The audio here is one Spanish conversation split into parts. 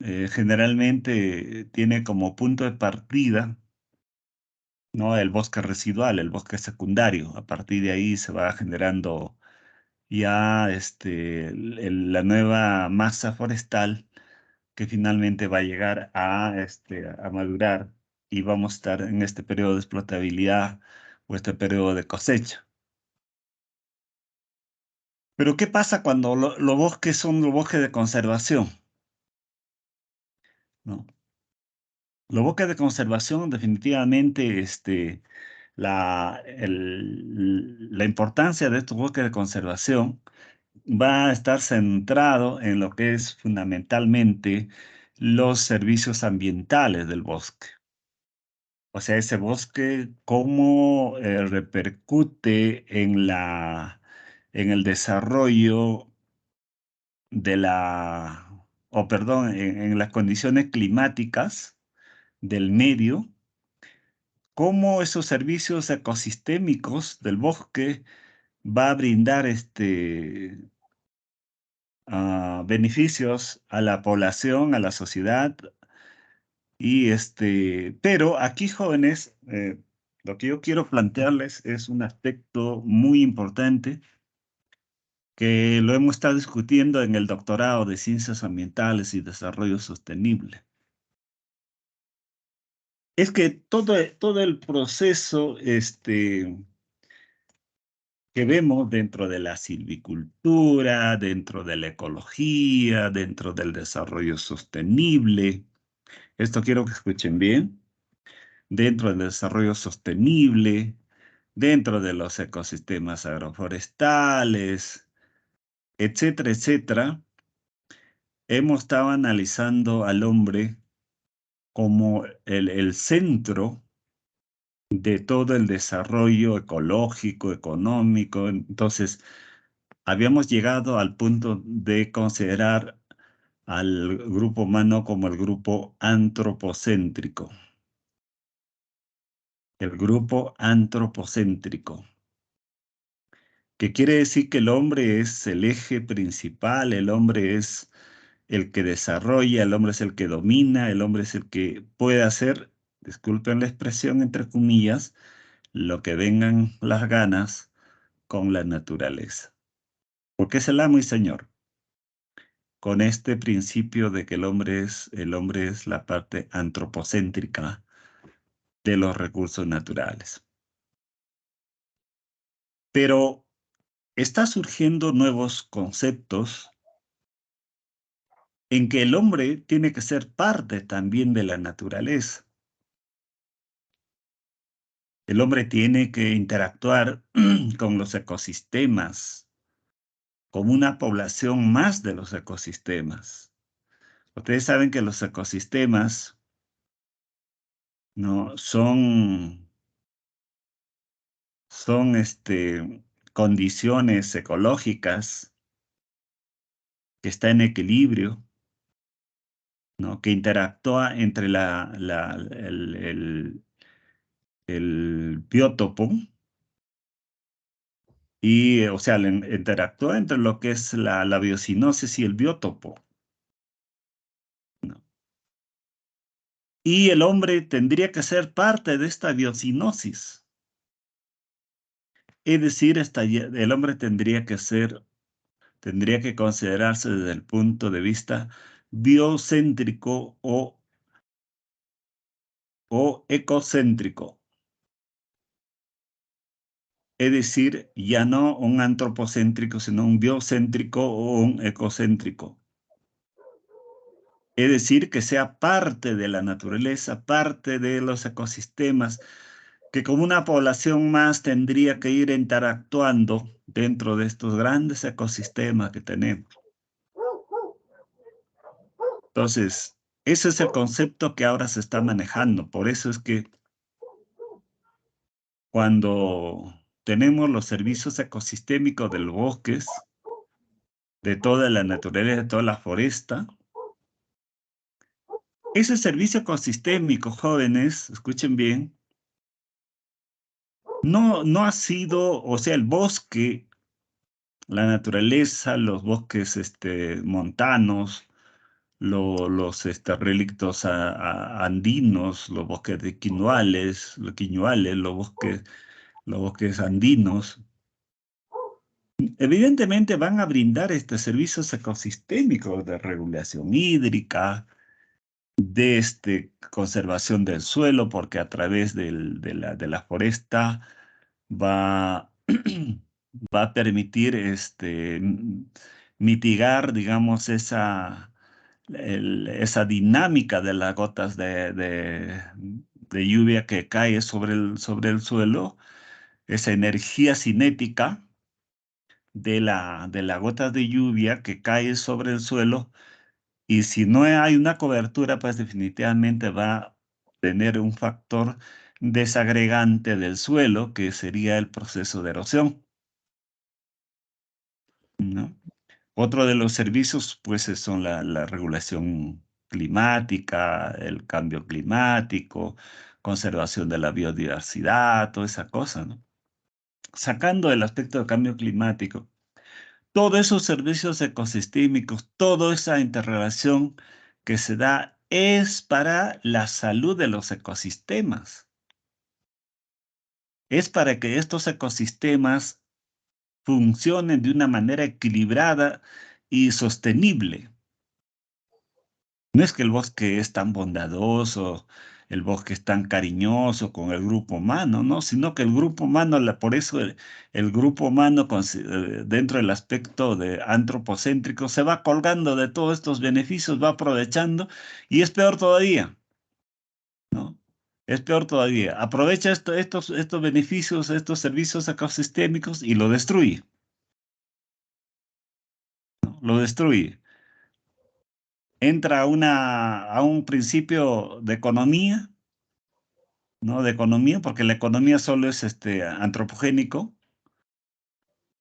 generalmente tiene como punto de partida, ¿no?, el bosque residual, el bosque secundario. A partir de ahí se va generando ya la nueva masa forestal que finalmente va a llegar a madurar y vamos a estar en este periodo de explotabilidad o este periodo de cosecha. Pero ¿qué pasa cuando los bosques son los bosques de conservación? ¿No? Los bosques de conservación definitivamente, la importancia de estos bosques de conservación va a estar centrado en lo que es fundamentalmente los servicios ambientales del bosque. O sea, ese bosque, cómo repercute en el desarrollo de o perdón, en las condiciones climáticas del medio, cómo esos servicios ecosistémicos del bosque va a brindar beneficios a la población, a la sociedad. Pero aquí, jóvenes, lo que yo quiero plantearles es un aspecto muy importante que lo hemos estado discutiendo en el doctorado de Ciencias Ambientales y Desarrollo Sostenible. Es que todo el proceso que vemos dentro de la silvicultura, dentro de la ecología, dentro del desarrollo sostenible, esto quiero que escuchen bien, dentro del desarrollo sostenible, dentro de los ecosistemas agroforestales, etcétera, etcétera, hemos estado analizando al hombre como el centro de todo el desarrollo ecológico, económico. Entonces, habíamos llegado al punto de considerar al grupo humano como el grupo antropocéntrico. El grupo antropocéntrico, que quiere decir que el hombre es el eje principal, el hombre es el que desarrolla, el hombre es el que domina, el hombre es el que puede hacer, disculpen la expresión entre comillas, lo que vengan las ganas con la naturaleza. Porque es el amo y señor, con este principio de que el hombre es la parte antropocéntrica de los recursos naturales. Pero está surgiendo nuevos conceptos en que el hombre tiene que ser parte también de la naturaleza. El hombre tiene que interactuar con los ecosistemas, como una población más de los ecosistemas. Ustedes saben que los ecosistemas, ¿no?, son condiciones ecológicas que están en equilibrio, ¿no?, que interactúa entre el biótopo y, o sea, interactúa entre lo que es la biocinosis y el biótopo, ¿no? Y el hombre tendría que ser parte de esta biocinosis. Es decir, el hombre tendría que considerarse desde el punto de vista biocéntrico o ecocéntrico. Es decir, ya no un antropocéntrico, sino un biocéntrico o un ecocéntrico. Es decir, que sea parte de la naturaleza, parte de los ecosistemas, que como una población más tendría que ir interactuando dentro de estos grandes ecosistemas que tenemos. Entonces, ese es el concepto que ahora se está manejando. Por eso es que cuando tenemos los servicios ecosistémicos de los bosques, de toda la naturaleza, de toda la foresta, ese servicio ecosistémico, jóvenes, escuchen bien, no ha sido, o sea, el bosque, la naturaleza, los bosques montanos, los relictos andinos, los bosques de quinoales, los bosques andinos. Evidentemente van a brindar servicios ecosistémicos de regulación hídrica, de conservación del suelo, porque a través de la foresta va, va a permitir mitigar, digamos, esa dinámica de las gotas de lluvia que cae sobre el suelo, esa energía cinética de la gota de lluvia que cae sobre el suelo, y si no hay una cobertura, pues definitivamente va a tener un factor desagregante del suelo, que sería el proceso de erosión, ¿no? Otro de los servicios, pues, son la regulación climática, el cambio climático, conservación de la biodiversidad, toda esa cosa, ¿no? Sacando el aspecto del cambio climático, todos esos servicios ecosistémicos, toda esa interrelación que se da es para la salud de los ecosistemas. Es para que estos ecosistemas funcionen de una manera equilibrada y sostenible. No es que el bosque es tan bondadoso, el bosque es tan cariñoso con el grupo humano, no, sino que el grupo humano, por eso el grupo humano dentro del aspecto de antropocéntrico se va colgando de todos estos beneficios, va aprovechando, y es peor todavía, ¿no? Es peor todavía. Aprovecha estos beneficios, estos servicios ecosistémicos, y lo destruye, ¿no? Lo destruye. Entra a un principio de economía, ¿no? De economía, porque la economía solo es antropogénico,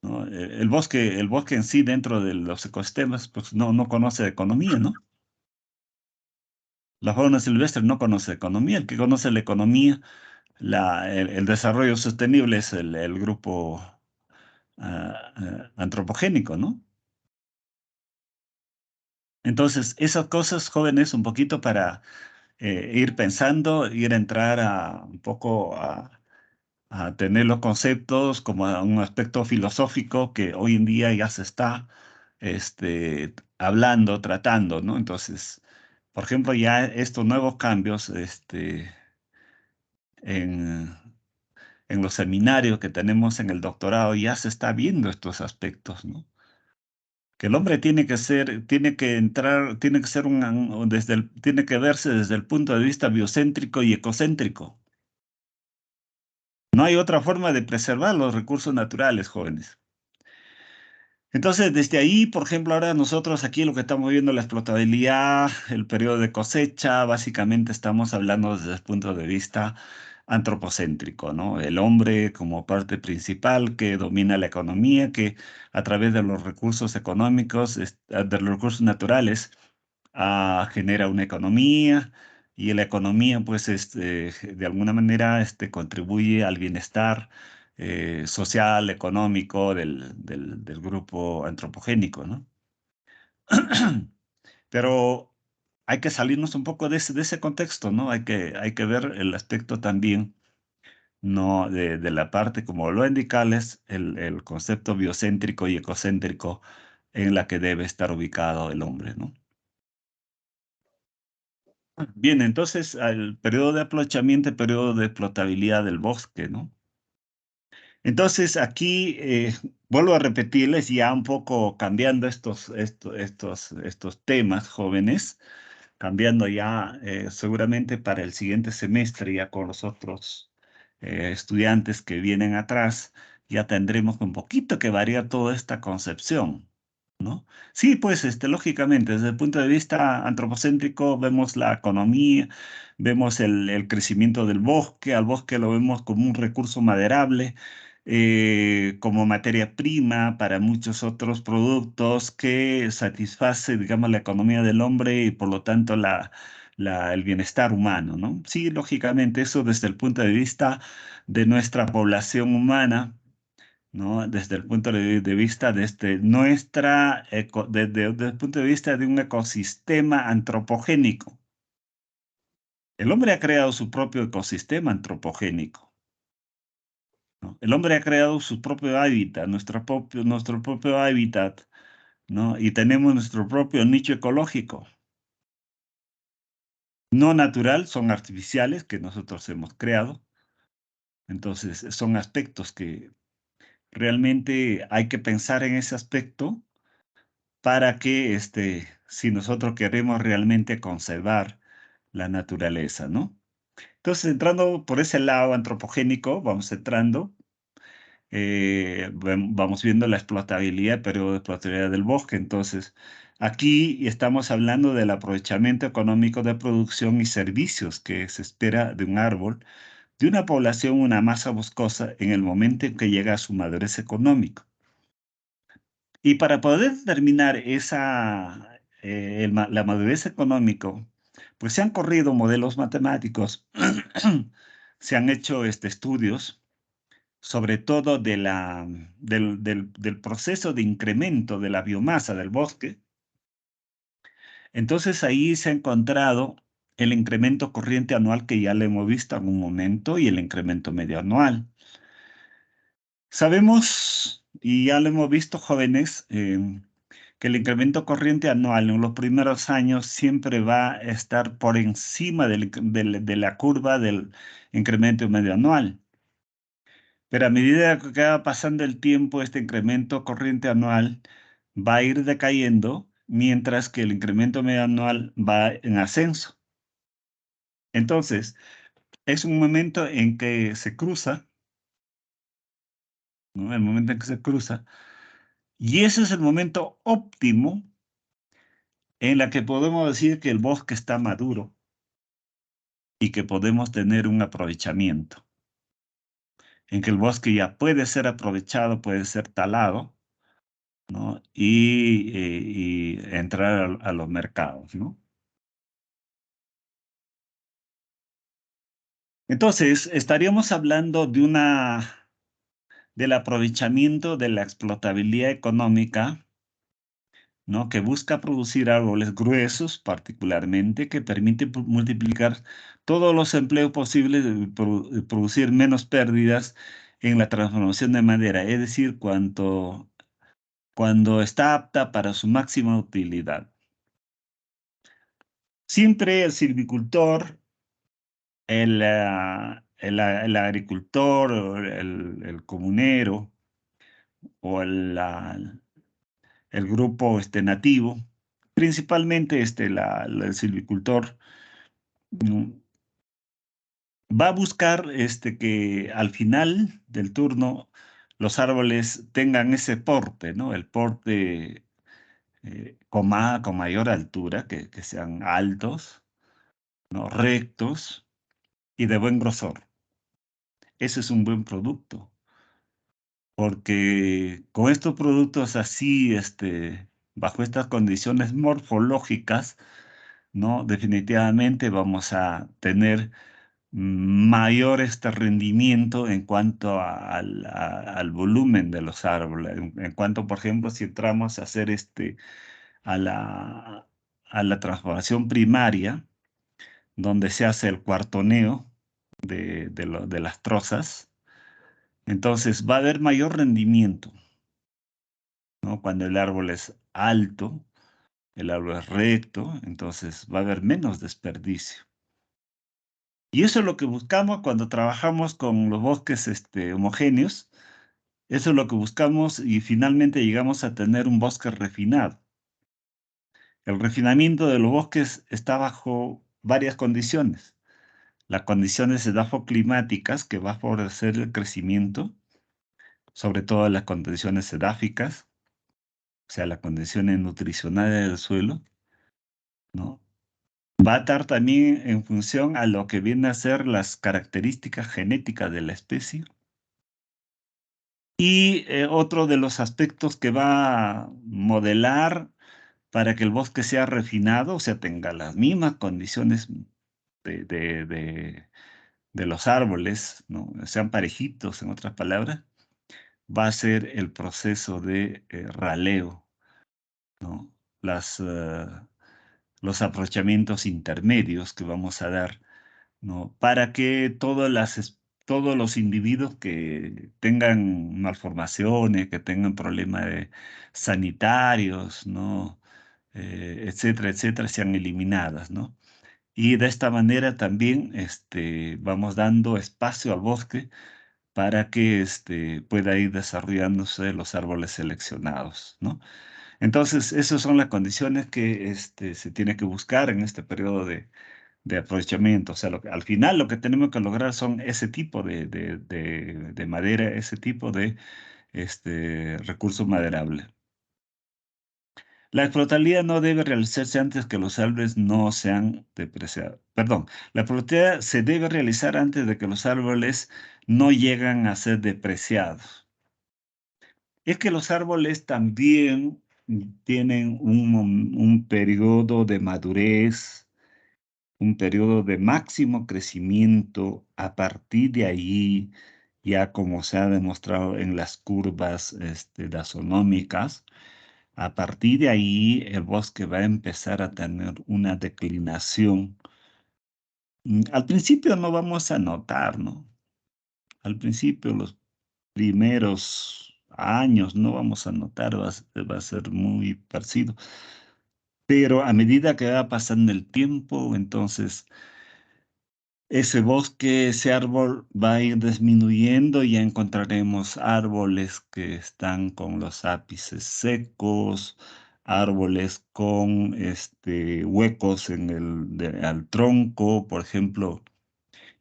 ¿no? El bosque en sí, dentro de los ecosistemas, pues no conoce de economía, ¿no? La fauna silvestre no conoce de economía. El que conoce la economía, el desarrollo sostenible, es el grupo antropogénico, ¿no? Entonces, esas cosas, jóvenes, un poquito para ir pensando, ir a entrar un poco a tener los conceptos como a un aspecto filosófico que hoy en día ya se está hablando, tratando, ¿no? Entonces, por ejemplo, ya estos nuevos cambios en, en los seminarios que tenemos en el doctorado, ya se está viendo estos aspectos, ¿no? Que el hombre tiene que entrar, tiene que ser tiene que verse desde el punto de vista biocéntrico y ecocéntrico. No hay otra forma de preservar los recursos naturales, jóvenes. Entonces, desde ahí, por ejemplo, ahora nosotros aquí lo que estamos viendo, la explotabilidad, el periodo de cosecha, básicamente estamos hablando desde el punto de vista antropocéntrico, ¿no? El hombre como parte principal que domina la economía, que a través de los recursos económicos, de los recursos naturales, genera una economía, y la economía, pues, de alguna manera, contribuye al bienestar social, económico del grupo antropogénico, ¿no? Pero hay que salirnos un poco de ese contexto, ¿no? Hay que ver el aspecto también, ¿no? De la parte, como lo indicales, el concepto biocéntrico y ecocéntrico en la que debe estar ubicado el hombre, ¿no? Bien, entonces, al periodo de aprovechamiento, el periodo de explotabilidad del bosque, ¿no? Entonces, aquí vuelvo a repetirles, ya un poco cambiando estos temas, jóvenes, cambiando ya seguramente para el siguiente semestre, ya con los otros estudiantes que vienen atrás, ya tendremos un poquito que variar toda esta concepción, ¿no? Sí, pues, lógicamente, desde el punto de vista antropocéntrico, vemos la economía, vemos el crecimiento del bosque, al bosque lo vemos como un recurso maderable, como materia prima para muchos otros productos que satisface, digamos, la economía del hombre, y por lo tanto el bienestar humano, ¿no? Sí, lógicamente, eso desde el punto de vista de nuestra población humana, ¿no? Desde el punto de vista desde el punto de vista de un ecosistema antropogénico. El hombre ha creado su propio ecosistema antropogénico, ¿no? El hombre ha creado su propio hábitat, nuestro propio hábitat, ¿no? Y tenemos nuestro propio nicho ecológico. No natural, son artificiales que nosotros hemos creado. Entonces, son aspectos que realmente hay que pensar en ese aspecto para que, si nosotros queremos realmente conservar la naturaleza, ¿no? Entonces, entrando por ese lado antropogénico, vamos entrando, vamos viendo la explotabilidad, periodo de explotabilidad del bosque. Entonces, aquí estamos hablando del aprovechamiento económico de producción y servicios que se espera de un árbol, de una población, una masa boscosa, en el momento en que llega a su madurez económica. Y para poder determinar la madurez económica, pues se han corrido modelos matemáticos, se han hecho estudios, sobre todo del proceso de incremento de la biomasa del bosque. Entonces ahí se ha encontrado el incremento corriente anual que ya lo hemos visto en un momento y el incremento medio anual. Sabemos, y ya lo hemos visto, jóvenes, que el incremento corriente anual en los primeros años siempre va a estar por encima de la curva del incremento medio anual. Pero a medida que va pasando el tiempo, este incremento corriente anual va a ir decayendo, mientras que el incremento medio anual va en ascenso. Entonces, es un momento en que se cruza, ¿no? El momento en que se cruza, y ese es el momento óptimo en la que podemos decir que el bosque está maduro y que podemos tener un aprovechamiento, en que el bosque ya puede ser aprovechado, puede ser talado, ¿no? Y entrar a los mercados, ¿no? Entonces, estaríamos hablando del aprovechamiento de la explotabilidad económica, ¿no? Que busca producir árboles gruesos, particularmente, que permite multiplicar todos los empleos posibles, producir menos pérdidas en la transformación de madera, es decir, cuando está apta para su máxima utilidad. Siempre el silvicultor, el agricultor, o el comunero o el grupo nativo, principalmente el silvicultor, ¿no? Va a buscar que al final del turno los árboles tengan ese porte, ¿no? El porte con mayor altura, que sean altos, ¿no? Rectos y de buen grosor. Ese es un buen producto, porque con estos productos así, bajo estas condiciones morfológicas, ¿no? Definitivamente vamos a tener mayor rendimiento en cuanto al volumen de los árboles. En cuanto, por ejemplo, si entramos a hacer a la, a la transformación primaria, donde se hace el cuartoneo de las trozas, entonces va a haber mayor rendimiento, ¿no? Cuando el árbol es alto, el árbol es recto, entonces va a haber menos desperdicio. Y eso es lo que buscamos cuando trabajamos con los bosques homogéneos. Eso es lo que buscamos y finalmente llegamos a tener un bosque refinado. El refinamiento de los bosques está bajo varias condiciones. Las condiciones edafoclimáticas que va a favorecer el crecimiento, sobre todo las condiciones edáficas, o sea, las condiciones nutricionales del suelo, ¿no? Va a estar también en función a lo que viene a ser las características genéticas de la especie. Y otro de los aspectos que va a modelar para que el bosque sea refinado, o sea, tenga las mismas condiciones de, de- de- de los árboles, ¿no? Sean parejitos, en otras palabras, va a ser el proceso de raleo, ¿no? Las, los aprovechamientos intermedios que vamos a dar, ¿no? Para que todos los individuos que tengan malformaciones, que tengan problemas sanitarios, ¿no? Etcétera, etcétera, sean eliminadas, ¿no? Y de esta manera también vamos dando espacio al bosque para que pueda ir desarrollándose los árboles seleccionados, ¿no? Entonces, esas son las condiciones que se tiene que buscar en este periodo de aprovechamiento. O sea, al final lo que tenemos que lograr son ese tipo de madera, ese tipo de recurso maderable. La explotabilidad no debe realizarse antes que los árboles no sean depreciados. Perdón, la explotabilidad se debe realizar antes de que los árboles no llegan a ser depreciados. Es que los árboles también tienen un periodo de madurez, un periodo de máximo crecimiento. A partir de ahí, ya como se ha demostrado en las curvas dasonómicas, a partir de ahí el bosque va a empezar a tener una declinación. Al principio no vamos a notar, ¿no? Al principio, los primeros años, no vamos a notar, va a ser muy parecido. Pero a medida que va pasando el tiempo, entonces ese bosque, ese árbol va a ir disminuyendo y ya encontraremos árboles que están con los ápices secos, árboles con huecos en al tronco, por ejemplo,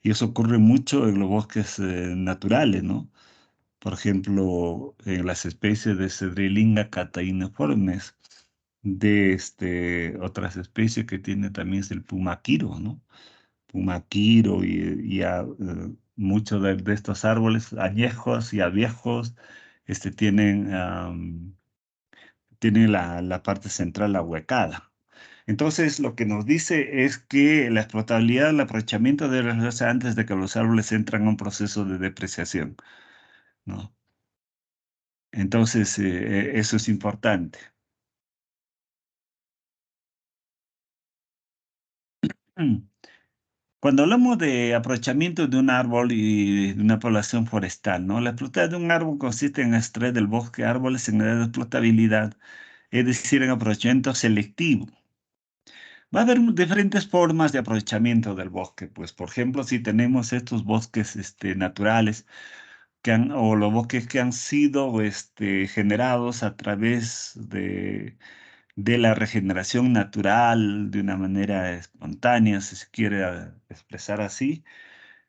y eso ocurre mucho en los bosques naturales, ¿no? Por ejemplo, en las especies de Cedrelinga catainiformes, de otras especies que tiene también es el pumaquiro, ¿no? Pumaquiro muchos de estos árboles añejos y a viejos tienen la parte central ahuecada. Entonces, lo que nos dice es que la explotabilidad, el aprovechamiento debe realizarse antes de que los árboles entran a un proceso de depreciación, ¿no? Entonces, eso es importante. Mm. Cuando hablamos de aprovechamiento de un árbol y de una población forestal, ¿no? La explotación de un árbol consiste en extraer del bosque árboles en edad de explotabilidad, es decir, en aprovechamiento selectivo. Va a haber diferentes formas de aprovechamiento del bosque, pues, por ejemplo, si tenemos estos bosques naturales o los bosques que han sido generados a través de la regeneración natural, de una manera espontánea, si se quiere expresar así.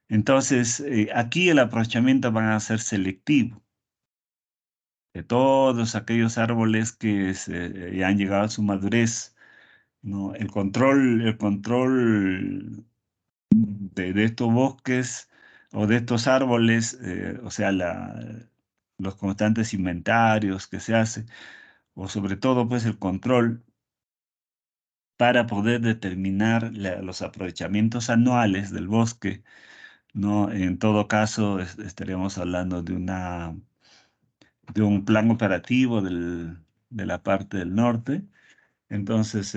Entonces, aquí el aprovechamiento va a ser selectivo. De todos aquellos árboles que ya han llegado a su madurez, ¿no? El control de estos bosques o de estos árboles, o sea, los constantes inventarios que se hacen, o sobre todo, pues, el control para poder determinar los aprovechamientos anuales del bosque, ¿no? En todo caso, estaríamos hablando de un plan operativo de la parte del norte. Entonces,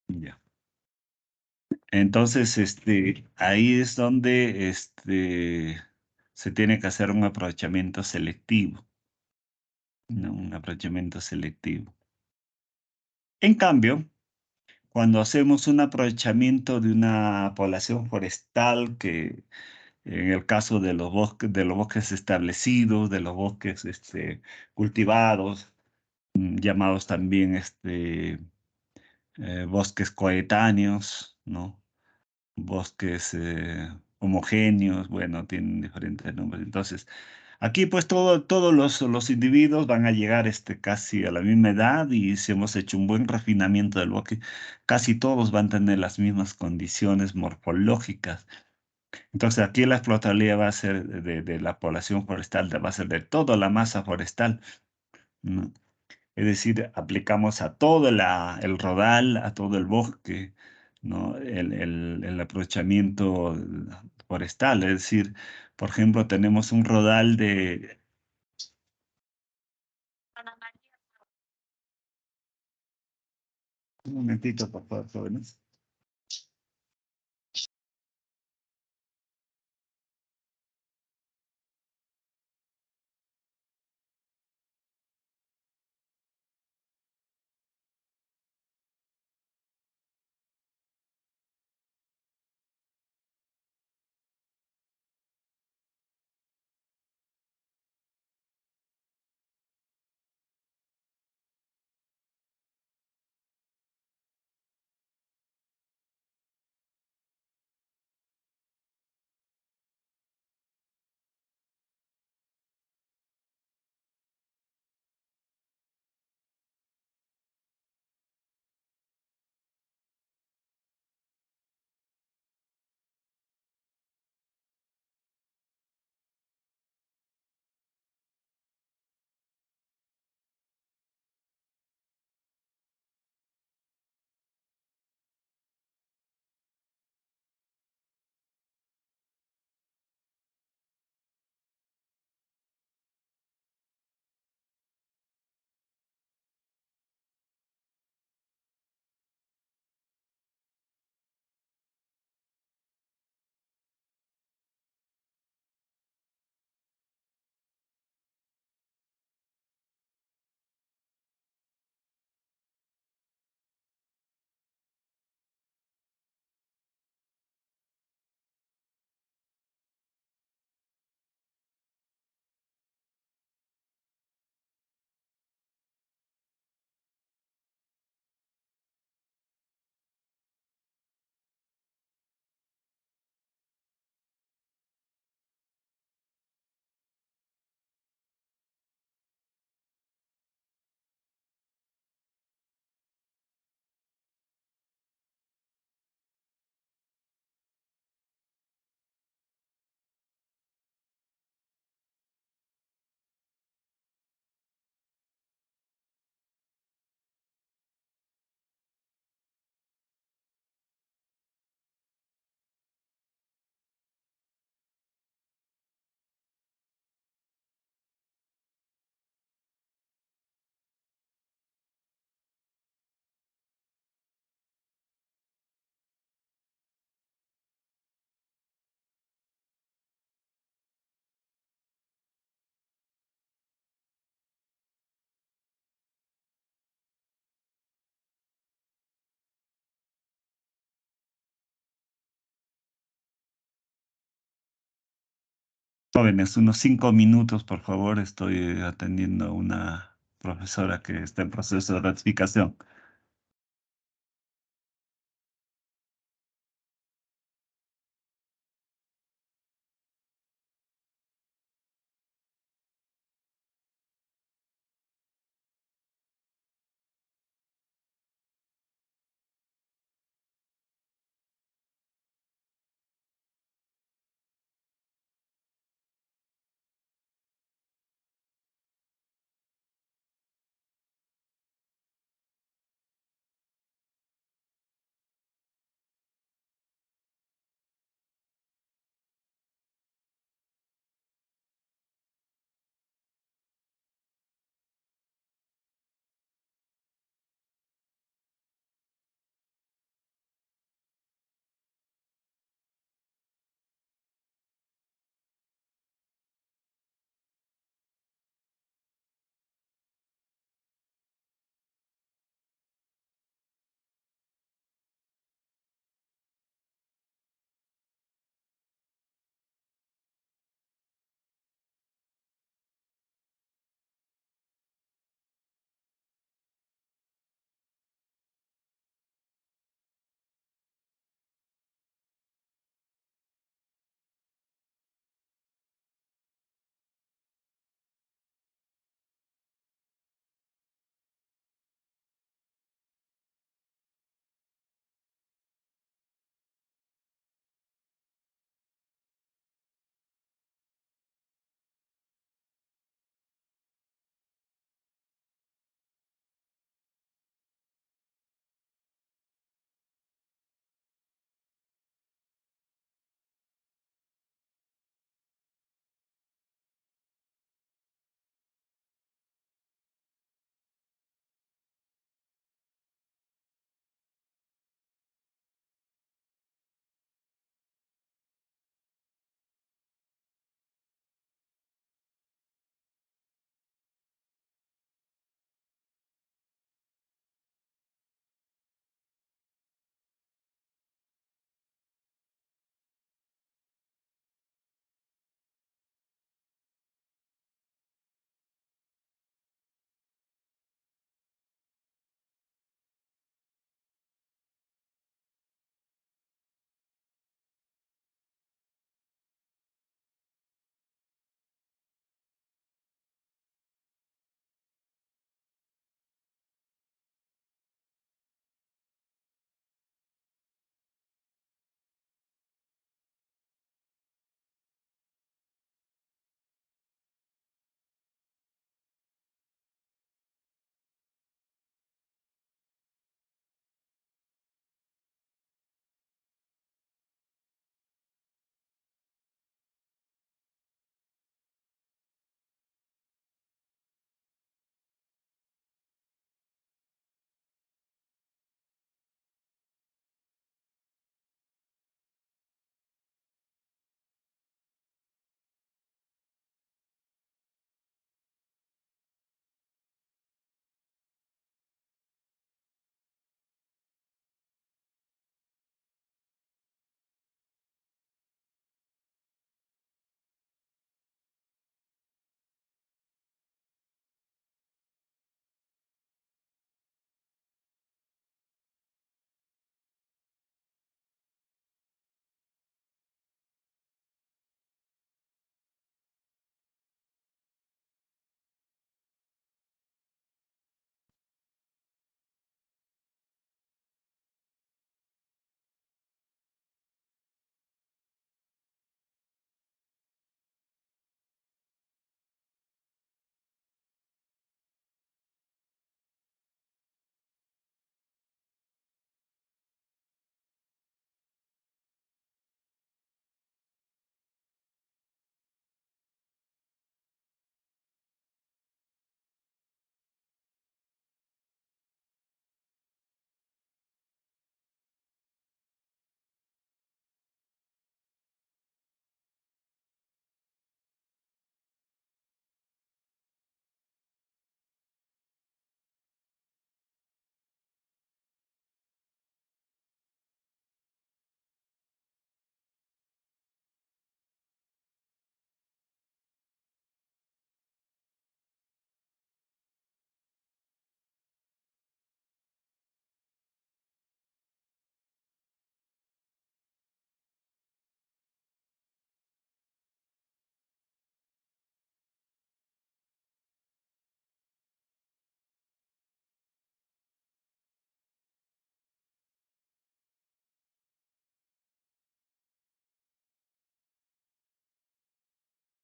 ya. Entonces, ahí es donde se tiene que hacer un aprovechamiento selectivo, ¿no? Un aprovechamiento selectivo. En cambio, cuando hacemos un aprovechamiento de una población forestal, que en el caso de los bosques establecidos, de los bosques cultivados, llamados también bosques coetáneos, ¿no? Bosques homogéneos, bueno, tienen diferentes nombres. Entonces, aquí pues todos los individuos van a llegar casi a la misma edad, y si hemos hecho un buen refinamiento del bosque, casi todos van a tener las mismas condiciones morfológicas. Entonces, aquí la explotabilidad va a ser de la población forestal, va a ser de toda la masa forestal, ¿no? Es decir, aplicamos a todo el rodal, a todo el bosque, ¿no? El aprovechamiento forestal, es decir, por ejemplo, tenemos un rodal de... Un momentito, por favor, jóvenes. Jóvenes, unos 5 minutos, por favor. Estoy atendiendo a una profesora que está en proceso de ratificación.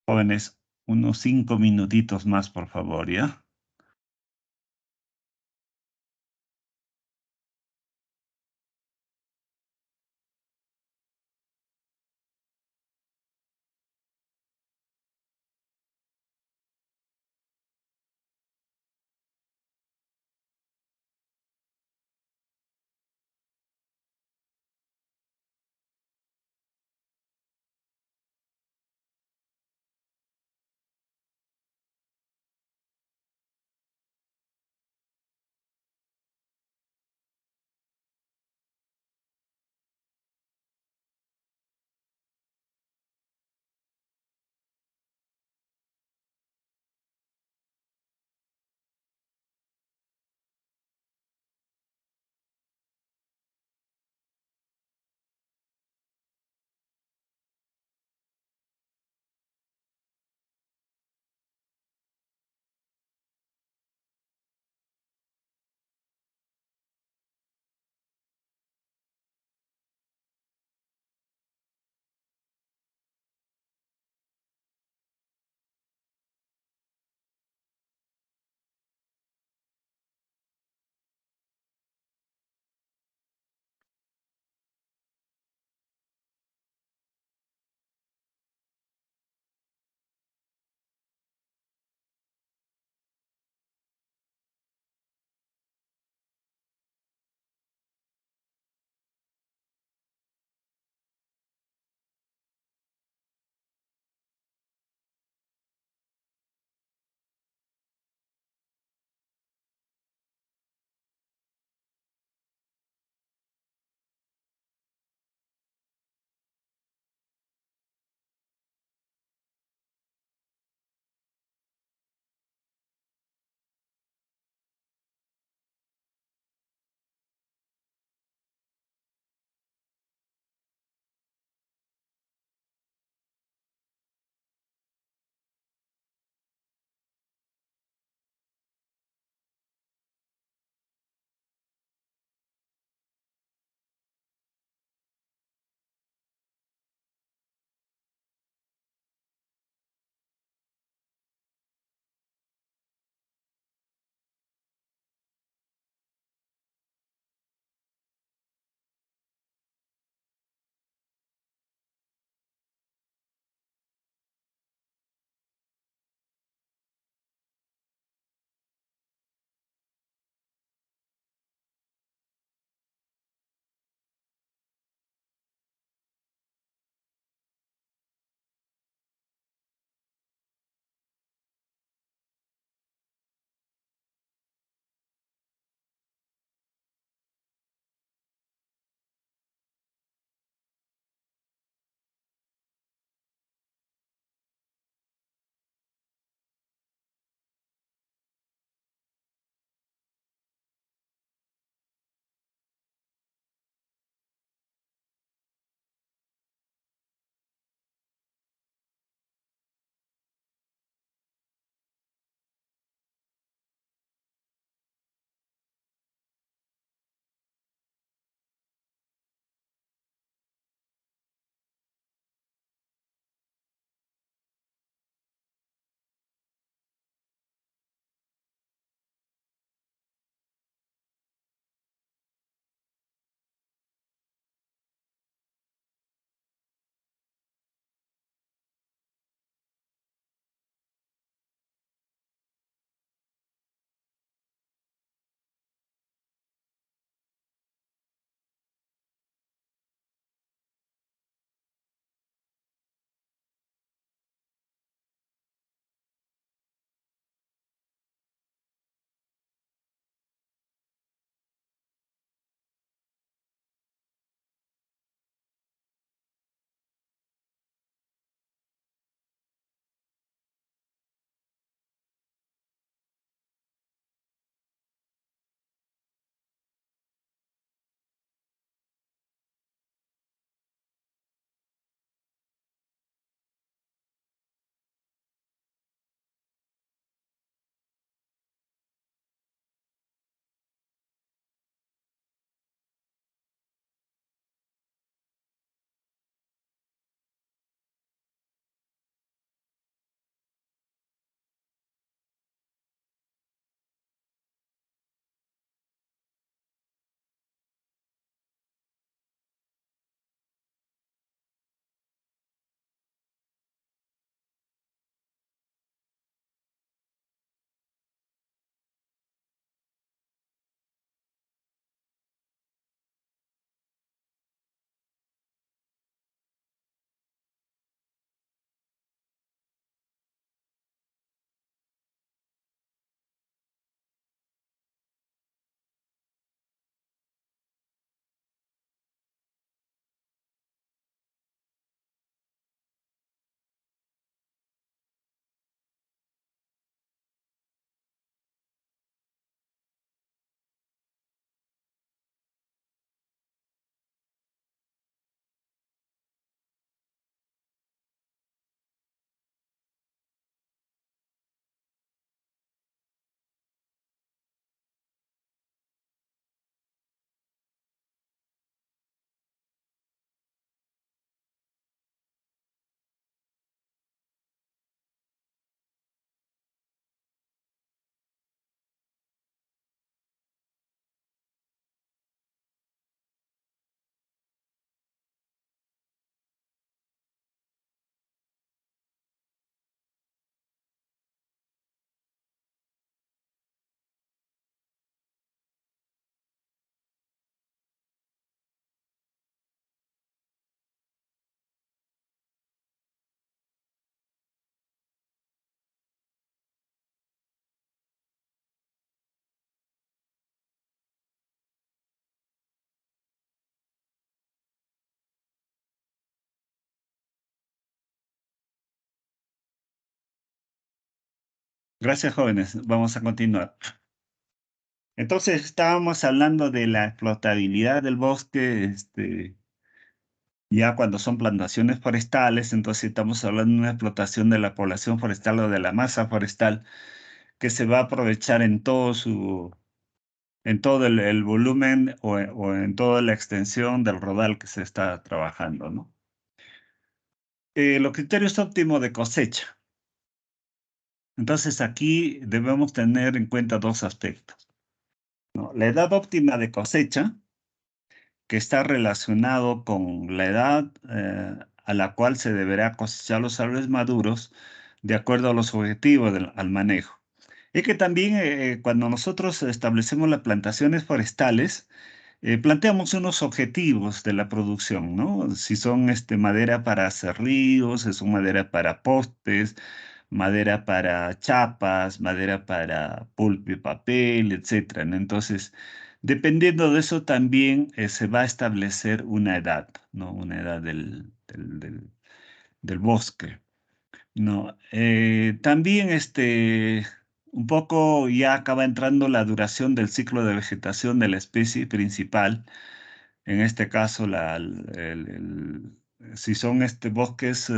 Jóvenes, unos 5 minutitos más, por favor, ¿ya? Gracias, jóvenes. Vamos a continuar. Entonces, estábamos hablando de la explotabilidad del bosque, ya cuando son plantaciones forestales, entonces estamos hablando de una explotación de la población forestal o de la masa forestal que se va a aprovechar en todo el volumen o en toda la extensión del rodal que se está trabajando, ¿no? Los criterios óptimos de cosecha. Entonces, aquí debemos tener en cuenta dos aspectos, ¿no? La edad óptima de cosecha, que está relacionado con la edad a la cual se deberá cosechar los árboles maduros de acuerdo a los objetivos al manejo. Y que también cuando nosotros establecemos las plantaciones forestales, planteamos unos objetivos de la producción, ¿no? Si son madera para hacer ríos, si son madera para postes, madera para chapas, madera para pulp y papel, etcétera, ¿no? Entonces, dependiendo de eso también se va a establecer una edad, ¿no? Una edad del bosque, ¿no? También un poco ya acaba entrando la duración del ciclo de vegetación de la especie principal. En este caso, si son bosques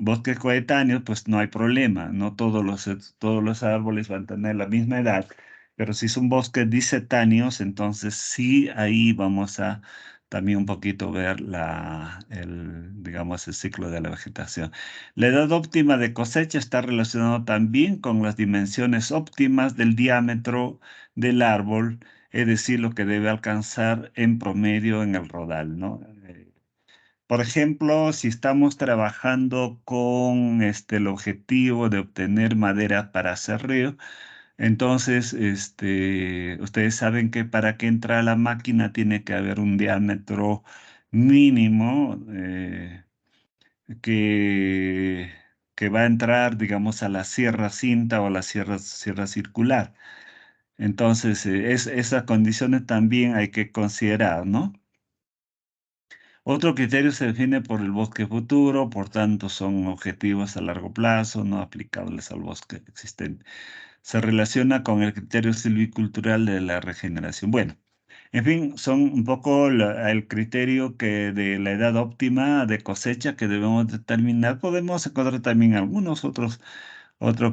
bosques coetáneos, pues no hay problema, no todos los árboles van a tener la misma edad, pero si son bosques disetáneos, entonces sí, ahí vamos a también un poquito ver digamos, el ciclo de la vegetación. La edad óptima de cosecha está relacionada también con las dimensiones óptimas del diámetro del árbol, es decir, lo que debe alcanzar en promedio en el rodal, ¿no? Por ejemplo, si estamos trabajando con el objetivo de obtener madera para aserreo, entonces ustedes saben que para que entre a la máquina tiene que haber un diámetro mínimo que, que va a entrar, digamos, a la sierra cinta o a la sierra circular. Entonces, esas condiciones también hay que considerar, ¿no? Otro criterio se define por el bosque futuro, por tanto son objetivos a largo plazo, no aplicables al bosque existente. Se relaciona con el criterio silvicultural de la regeneración. Bueno, en fin, son un poco el criterio que de la edad óptima de cosecha que debemos determinar. Podemos encontrar también algunos otros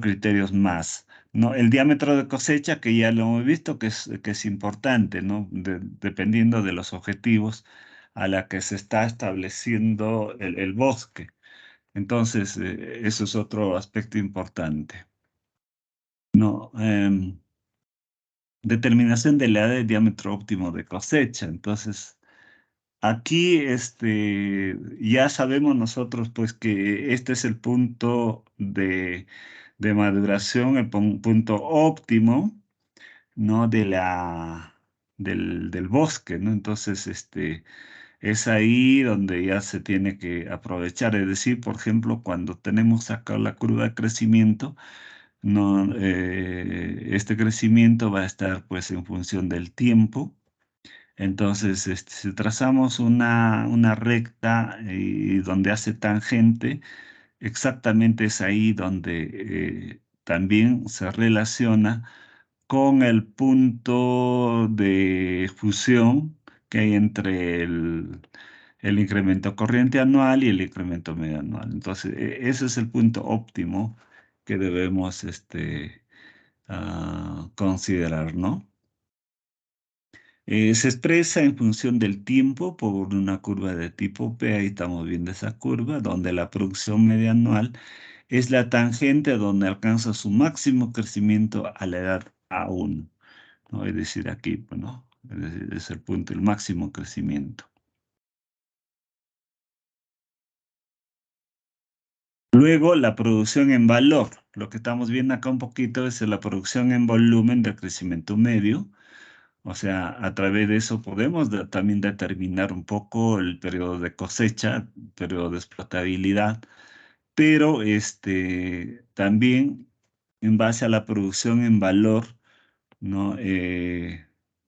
criterios más, ¿no? El diámetro de cosecha, que ya lo hemos visto, que es importante, ¿no? Dependiendo de los objetivos a la que se está estableciendo el bosque. Entonces, eso es otro aspecto importante, ¿no? Determinación de la edad de diámetro óptimo de cosecha. Entonces, aquí ya sabemos nosotros pues que este es el punto de maduración, el punto óptimo, ¿no? Del bosque, ¿no? Entonces, es ahí donde ya se tiene que aprovechar. Es decir, por ejemplo, cuando tenemos acá la curva de crecimiento, no, este crecimiento va a estar pues en función del tiempo. Entonces, si trazamos una recta y donde hace tangente, exactamente es ahí donde también se relaciona con el punto de fusión que hay entre el incremento corriente anual y el incremento medio anual. Entonces, ese es el punto óptimo que debemos considerar, ¿no? Se expresa en función del tiempo por una curva de tipo P, ahí estamos viendo esa curva, donde la producción media anual es la tangente donde alcanza su máximo crecimiento a la edad A1, ¿no? Es decir, aquí, bueno, es decir, es el punto, el máximo crecimiento. Luego, la producción en valor. Lo que estamos viendo acá un poquito es la producción en volumen del crecimiento medio. O sea, a través de eso podemos también determinar un poco el periodo de cosecha, periodo de explotabilidad, pero también en base a la producción en valor, ¿no?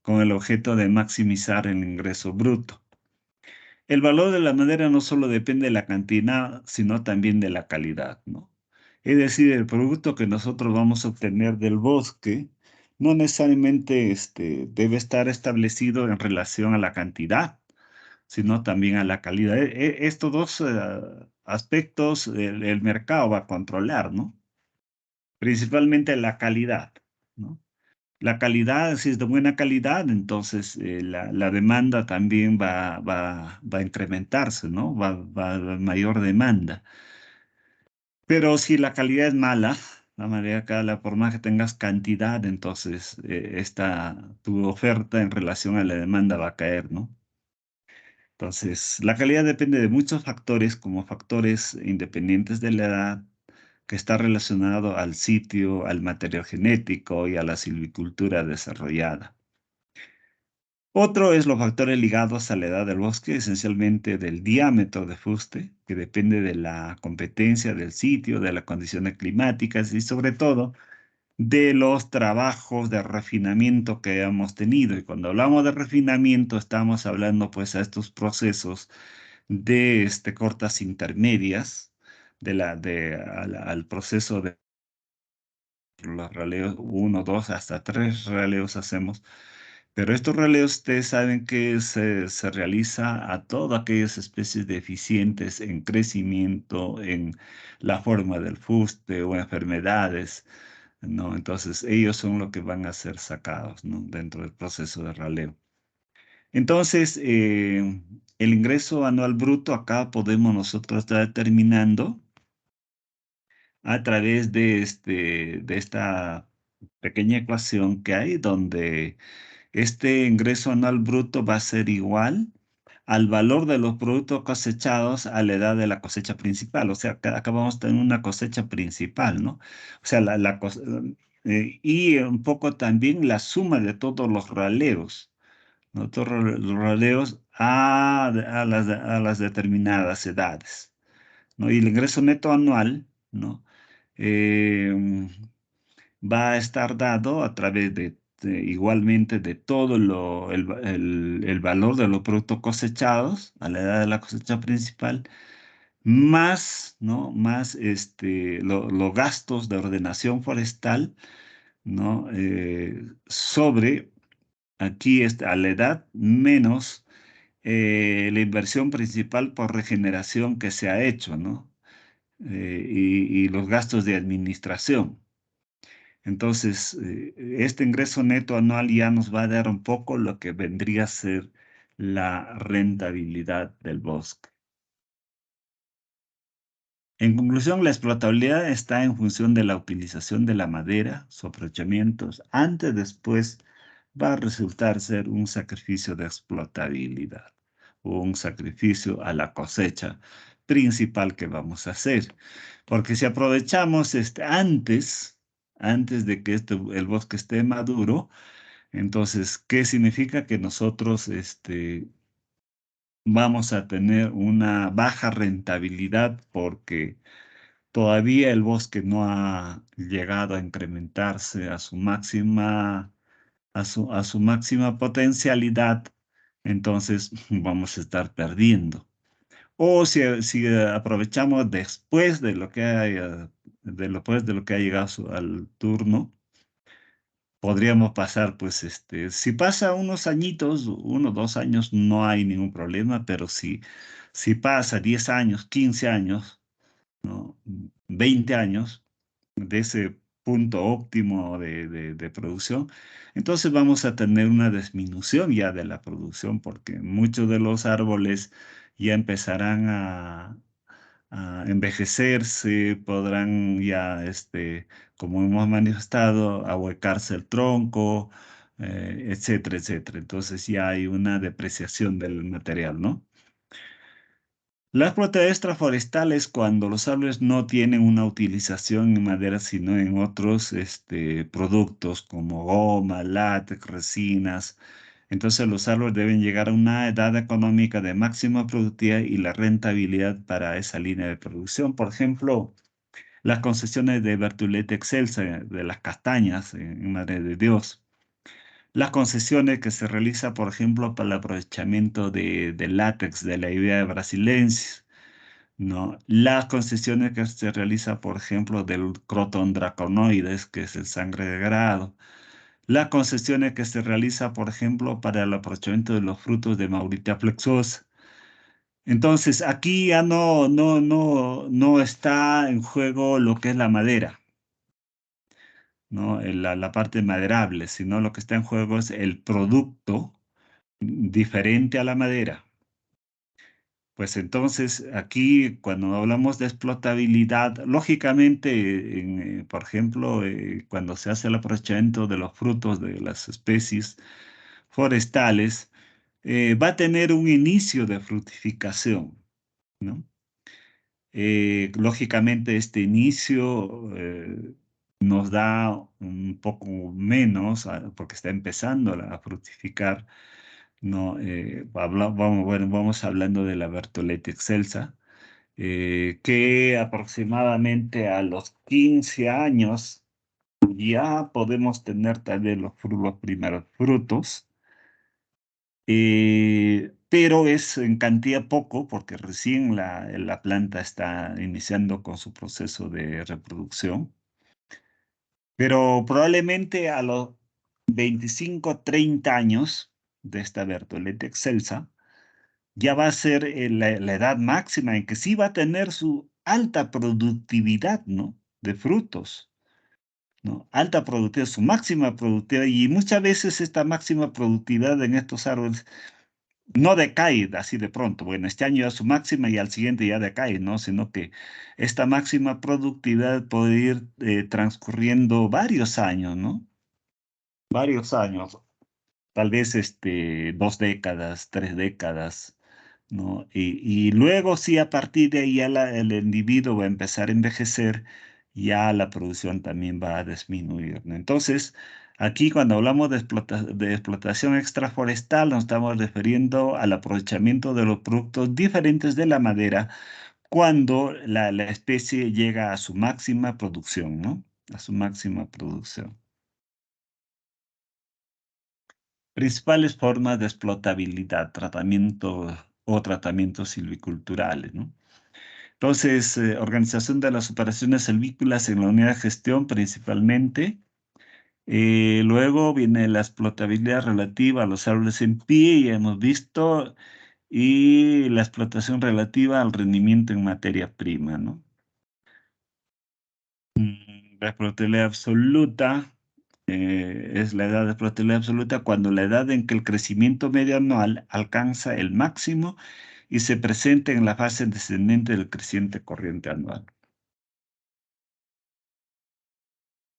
Con el objeto de maximizar el ingreso bruto. El valor de la madera no solo depende de la cantidad, sino también de la calidad, ¿no? Es decir, el producto que nosotros vamos a obtener del bosque no necesariamente debe estar establecido en relación a la cantidad, sino también a la calidad. Estos dos aspectos el mercado va a controlar, ¿no? Principalmente la calidad, ¿no? La calidad, si es de buena calidad, entonces la demanda también va a incrementarse, ¿no? Va a haber mayor demanda. Pero si la calidad es mala, la manera que por más que tengas cantidad, entonces tu oferta en relación a la demanda va a caer, ¿no? Entonces, la calidad depende de muchos factores, como factores independientes de la edad, que está relacionado al sitio, al material genético y a la silvicultura desarrollada. Otro es los factores ligados a la edad del bosque, esencialmente del diámetro de fuste, que depende de la competencia del sitio, de las condiciones climáticas y sobre todo de los trabajos de refinamiento que hemos tenido. Y cuando hablamos de refinamiento, estamos hablando pues a estos procesos de cortas intermedias, al proceso de los raleos, uno, dos, hasta tres raleos hacemos. Pero estos raleos ustedes saben que se realiza a todas aquellas especies deficientes en crecimiento, en la forma del fuste o enfermedades, ¿no? Entonces ellos son los que van a ser sacados, ¿no? Dentro del proceso de raleo. Entonces, el ingreso anual bruto acá podemos nosotros estar determinando a través de esta pequeña ecuación que hay, donde este ingreso anual bruto va a ser igual al valor de los productos cosechados a la edad de la cosecha principal. O sea, acá vamos a tener una cosecha principal, ¿no? O sea, y un poco también la suma de todos los raleos, ¿no? Todos los raleos a las determinadas edades, ¿no? Y el ingreso neto anual, ¿no? Eh, Va a estar dado a través igualmente de todo el valor de los productos cosechados a la edad de la cosecha principal, más, ¿no? Más los gastos de ordenación forestal, ¿no? Sobre aquí a la edad menos la inversión principal por regeneración que se ha hecho, ¿no? Y los gastos de administración. Entonces, este ingreso neto anual ya nos va a dar un poco lo que vendría a ser la rentabilidad del bosque. En conclusión, la explotabilidad está en función de la utilización de la madera, su aprovechamiento. Antes, después, va a resultar ser un sacrificio de explotabilidad o un sacrificio a la cosecha principal que vamos a hacer. Porque si aprovechamos antes de que el bosque esté maduro, entonces, ¿qué significa? Que nosotros vamos a tener una baja rentabilidad porque todavía el bosque no ha llegado a incrementarse a su máxima potencialidad, entonces vamos a estar perdiendo. O si aprovechamos después de lo que ha llegado al turno, podríamos pasar, pues, si pasa unos añitos, 1 o 2 años, no hay ningún problema, pero si pasa 10 años, 15 años, ¿no? 20 años de ese punto óptimo de producción, entonces vamos a tener una disminución ya de la producción porque muchos de los árboles ya empezarán a envejecerse, podrán ya, como hemos manifestado, ahuecarse el tronco, etcétera, etcétera. Entonces ya hay una depreciación del material, ¿no? Las protestas forestales cuando los árboles no tienen una utilización en madera, sino en otros productos como goma, látex, resinas. Entonces los árboles deben llegar a una edad económica de máxima productividad y la rentabilidad para esa línea de producción. Por ejemplo, las concesiones de Berthollet Excelsa, de las castañas en Madre de Dios. Las concesiones que se realiza, por ejemplo, para el aprovechamiento de látex de la Hevea brasilensis, ¿no? Las concesiones que se realiza, por ejemplo, del Croton draconoides, que es el sangre de grado. Las concesiones que se realiza, por ejemplo, para el aprovechamiento de los frutos de Mauritia flexuosa. Entonces, aquí ya no está en juego lo que es la madera, ¿no? La parte maderable, sino lo que está en juego es el producto diferente a la madera. Pues entonces, aquí cuando hablamos de explotabilidad, lógicamente, por ejemplo, cuando se hace el aprovechamiento de los frutos de las especies forestales, va a tener un inicio de fructificación, ¿no? Lógicamente, este inicio nos da un poco menos, porque está empezando a fructificar, ¿no? Vamos hablando de la Bertholletia excelsa, que aproximadamente a los 15 años ya podemos tener tal vez los primeros frutos, pero es en cantidad poco porque recién la planta está iniciando con su proceso de reproducción, pero probablemente a los 25, 30 años de esta Bertholletia excelsa, ya va a ser la edad máxima en que sí va a tener su alta productividad, ¿no? De frutos, ¿no? Alta productividad, su máxima productividad. Y muchas veces esta máxima productividad en estos árboles no decae así de pronto. Bueno, este año ya su máxima y al siguiente ya decae, ¿no? Sino que esta máxima productividad puede ir transcurriendo varios años, ¿no? Varios años. Tal vez 2 décadas, 3 décadas, ¿no? Y luego sí, a partir de ahí ya el individuo va a empezar a envejecer, ya la producción también va a disminuir, ¿no? Entonces, aquí cuando hablamos de explotación extraforestal, nos estamos refiriendo al aprovechamiento de los productos diferentes de la madera cuando la especie llega a su máxima producción, ¿no? A su máxima producción. Principales formas de explotabilidad, tratamiento o tratamientos silviculturales, ¿no? Entonces, organización de las operaciones silvícolas en la unidad de gestión principalmente. Luego viene la explotabilidad relativa a los árboles en pie, ya hemos visto, y la explotación relativa al rendimiento en materia prima, ¿no? La explotabilidad absoluta es la edad de explotabilidad absoluta cuando la edad en que el crecimiento medio anual alcanza el máximo y se presenta en la fase descendente del creciente corriente anual.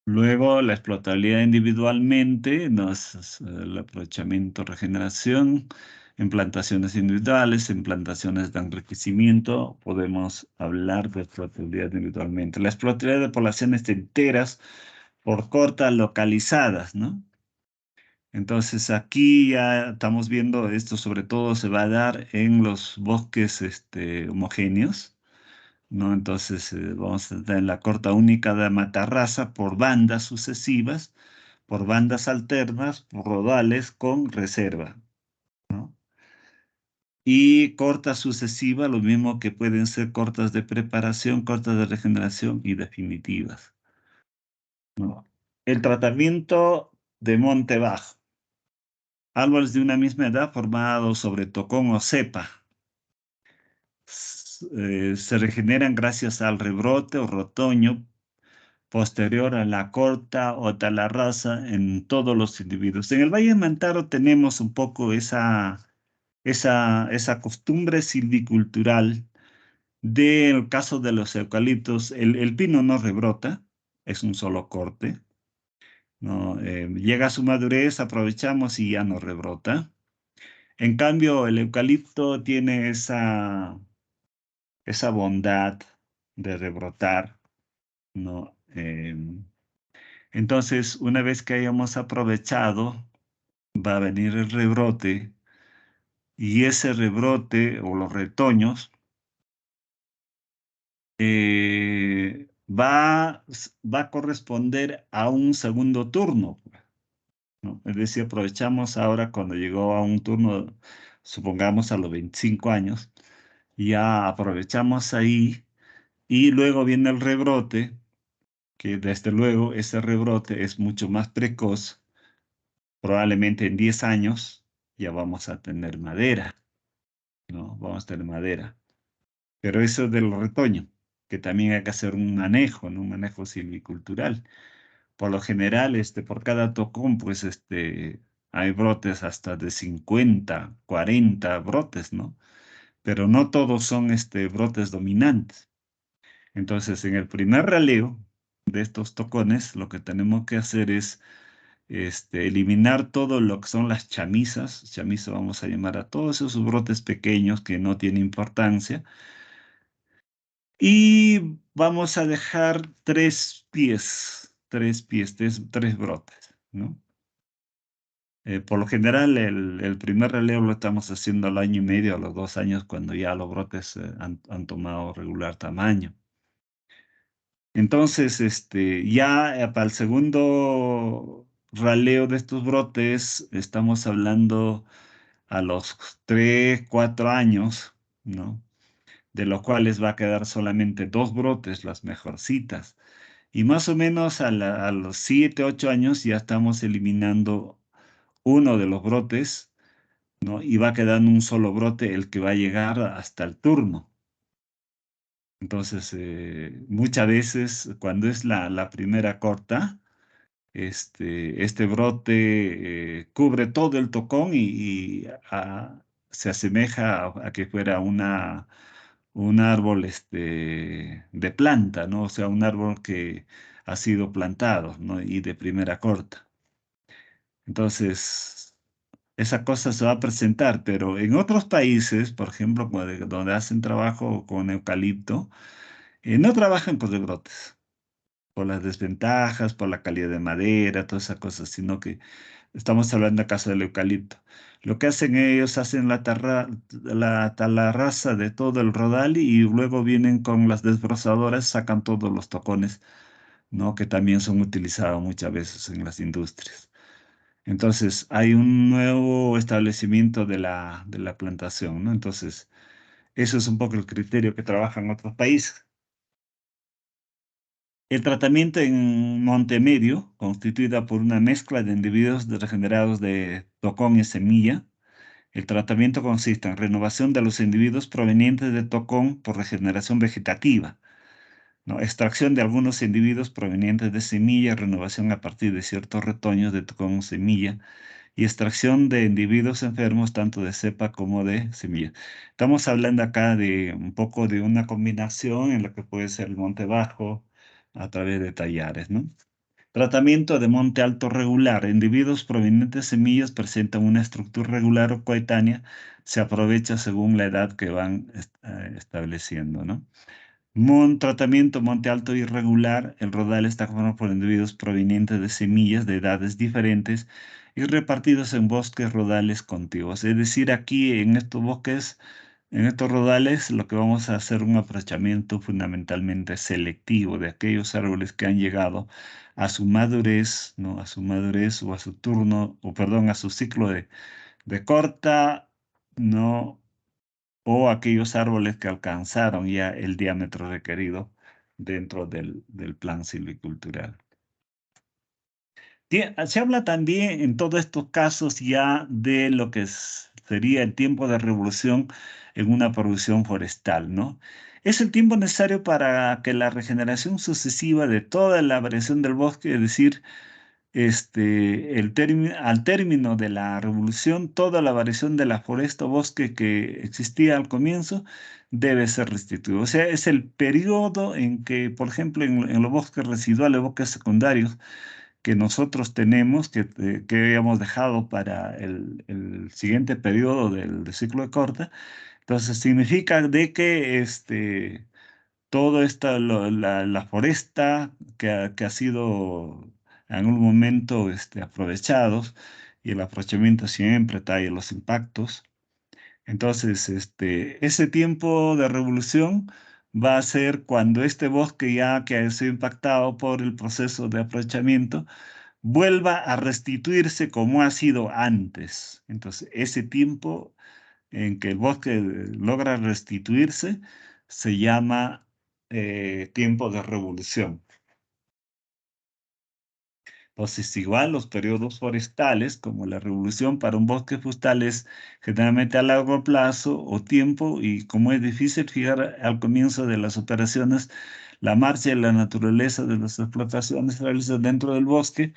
Luego, la explotabilidad individualmente, el aprovechamiento, regeneración, en plantaciones individuales, en plantaciones de enriquecimiento, podemos hablar de explotabilidad individualmente. La explotabilidad de poblaciones enteras por cortas localizadas, ¿no? Entonces aquí ya estamos viendo esto, sobre todo se va a dar en los bosques homogéneos, ¿no? Entonces vamos a tener la corta única de matarraza por bandas sucesivas, por bandas alternas, por rodales con reserva, ¿no? Y corta sucesiva, lo mismo que pueden ser cortas de preparación, cortas de regeneración y definitivas, ¿no? El tratamiento de monte bajo. Árboles de una misma edad formados sobre tocón o cepa. Se regeneran gracias al rebrote o retoño posterior a la corta o talarraza en todos los individuos. En el Valle de Mantaro tenemos un poco esa costumbre silvicultural del caso de los eucaliptos. El pino no rebrota, es un solo corte, ¿no? Llega a su madurez, aprovechamos y ya no rebrota. En cambio, el eucalipto tiene esa bondad de rebrotar, ¿no? Entonces, una vez que hayamos aprovechado, va a venir el rebrote y ese rebrote o los retoños va a corresponder a un segundo turno, ¿no? Es decir, aprovechamos ahora cuando llegó a un turno, supongamos a los 25 años, ya aprovechamos ahí y luego viene el rebrote, que desde luego ese rebrote es mucho más precoz. Probablemente en 10 años ya vamos a tener madera, ¿no? Vamos a tener madera. Pero eso es del retoño, que también hay que hacer un manejo, ¿no? Un manejo silvicultural. Por lo general, por cada tocón, pues, hay brotes hasta de 50, 40 brotes, ¿no? Pero no todos son, brotes dominantes. Entonces, en el primer raleo de estos tocones, lo que tenemos que hacer es, eliminar todo lo que son las chamisas. Chamisa vamos a llamar a todos esos brotes pequeños que no tienen importancia. Y vamos a dejar tres brotes, ¿no? Por lo general, el primer relevo lo estamos haciendo al año y medio, a los 2 años, cuando ya los brotes han tomado regular tamaño. Entonces, ya para el segundo raleo de estos brotes, estamos hablando a los 3, 4 años, ¿no? De los cuales va a quedar solamente 2 brotes, las mejorcitas. Y más o menos a los 7, 8 años ya estamos eliminando uno de los brotes, ¿no? Y va quedando un solo brote, el que va a llegar hasta el turno. Entonces, muchas veces cuando es la primera corta, este brote cubre todo el tocón y se asemeja a que fuera un árbol de planta, ¿no? O sea, un árbol que ha sido plantado, ¿no? Y de primera corta. Entonces, esa cosa se va a presentar, pero en otros países, por ejemplo, donde hacen trabajo con eucalipto, no trabajan con rebrotes, por las desventajas, por la calidad de madera, todas esas cosas, sino que estamos hablando acaso del eucalipto. Lo que hacen ellos, hacen la talarraza de todo el rodal y luego vienen con las desbrozadoras, sacan todos los tocones, ¿no? Que también son utilizados muchas veces en las industrias. Entonces, hay un nuevo establecimiento de la plantación, ¿no? Entonces, eso es un poco el criterio que trabajan otros países. El tratamiento en Montemedio, constituida por una mezcla de individuos regenerados de tocón y semilla. El tratamiento consiste en renovación de los individuos provenientes de tocón por regeneración vegetativa, ¿no? Extracción de algunos individuos provenientes de semilla, renovación a partir de ciertos retoños de tocón o semilla, y extracción de individuos enfermos tanto de cepa como de semilla. Estamos hablando acá de un poco de una combinación en lo que puede ser el monte bajo a través de tallares, ¿no? Tratamiento de monte alto regular. Individuos provenientes de semillas presentan una estructura regular o coetánea. Se aprovecha según la edad que van estableciendo, ¿no? Tratamiento monte alto irregular. El rodal está formado por individuos provenientes de semillas de edades diferentes y repartidos en bosques rodales contiguos. Es decir, aquí en estos bosques, en estos rodales, lo que vamos a hacer un aprovechamiento fundamentalmente selectivo de aquellos árboles que han llegado a su madurez, ¿no? A su madurez o a su turno, o perdón, a su ciclo de corta, ¿no? O aquellos árboles que alcanzaron ya el diámetro requerido dentro del plan silvicultural. Se habla también en todos estos casos ya de lo que sería el tiempo de revolución en una producción forestal, ¿no? Es el tiempo necesario para que la regeneración sucesiva de toda la variación del bosque, es decir, al término de la revolución, toda la variación de la foresta o bosque que existía al comienzo debe ser restituido. O sea, es el periodo en que, por ejemplo, en los bosques residuales, bosques secundarios, que nosotros tenemos, que habíamos dejado para el siguiente periodo del ciclo de corta, entonces significa de que todo esta, la foresta que ha sido en algún momento aprovechados y el aprovechamiento siempre trae los impactos. Entonces, ese tiempo de revolución va a ser cuando este bosque ya que ha sido impactado por el proceso de aprovechamiento vuelva a restituirse como ha sido antes. Entonces, ese tiempo en que el bosque logra restituirse, se llama tiempo de revolución. Entonces, igual los periodos forestales, como la revolución para un bosque forestal es generalmente a largo plazo o tiempo, y como es difícil fijar al comienzo de las operaciones la marcha y la naturaleza de las explotaciones realizadas dentro del bosque,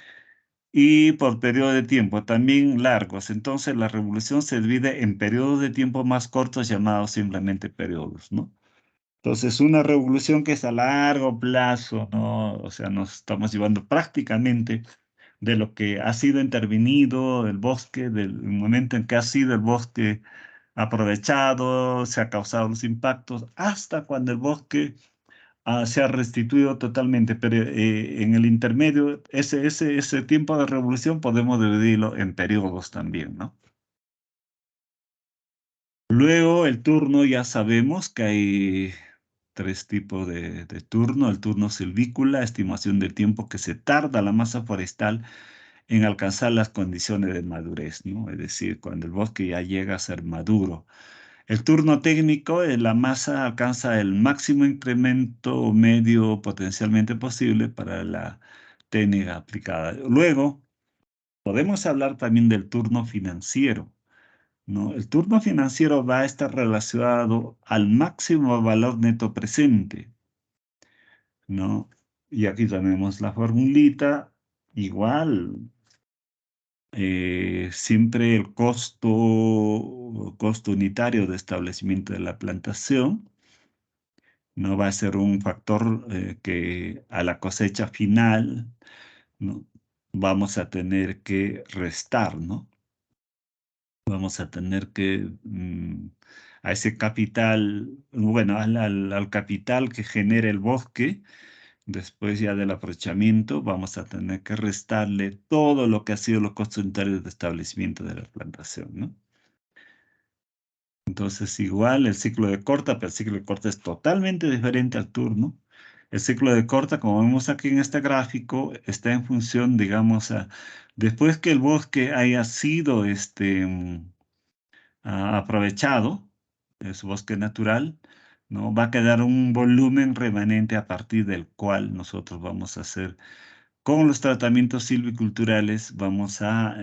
y por periodo de tiempo también largos. Entonces, la revolución se divide en periodos de tiempo más cortos llamados simplemente periodos, ¿no? Entonces, una revolución que es a largo plazo, ¿no? O sea, nos estamos llevando prácticamente de lo que ha sido intervenido el bosque, del momento en que ha sido el bosque aprovechado, se ha causado los impactos, hasta cuando el bosque se ha restituido totalmente. Pero en el intermedio, ese tiempo de revolución podemos dividirlo en periodos también, ¿no? Luego, el turno, ya sabemos que hay tres tipos de turno. El turno silvícola, estimación del tiempo que se tarda la masa forestal en alcanzar las condiciones de madurez, ¿no? Es decir, cuando el bosque ya llega a ser maduro. El turno técnico, la masa alcanza el máximo incremento medio potencialmente posible para la técnica aplicada. Luego, podemos hablar también del turno financiero, ¿no? El turno financiero va a estar relacionado al máximo valor neto presente, ¿no? Y aquí tenemos la formulita, igual, siempre el costo unitario de establecimiento de la plantación no va a ser un factor que a la cosecha final, ¿no? Vamos a tener que restar, ¿no? Vamos a tener que a ese capital, bueno, al capital que genera el bosque, después ya del aprovechamiento, vamos a tener que restarle todo lo que ha sido los costos unitarios de establecimiento de la plantación, ¿no? Entonces, igual el ciclo de corta, pero el ciclo de corta es totalmente diferente al turno. El ciclo de corta, como vemos aquí en este gráfico, está en función, digamos, después que el bosque haya sido aprovechado, es bosque natural, ¿no? Va a quedar un volumen remanente a partir del cual nosotros vamos a hacer con los tratamientos silviculturales, vamos a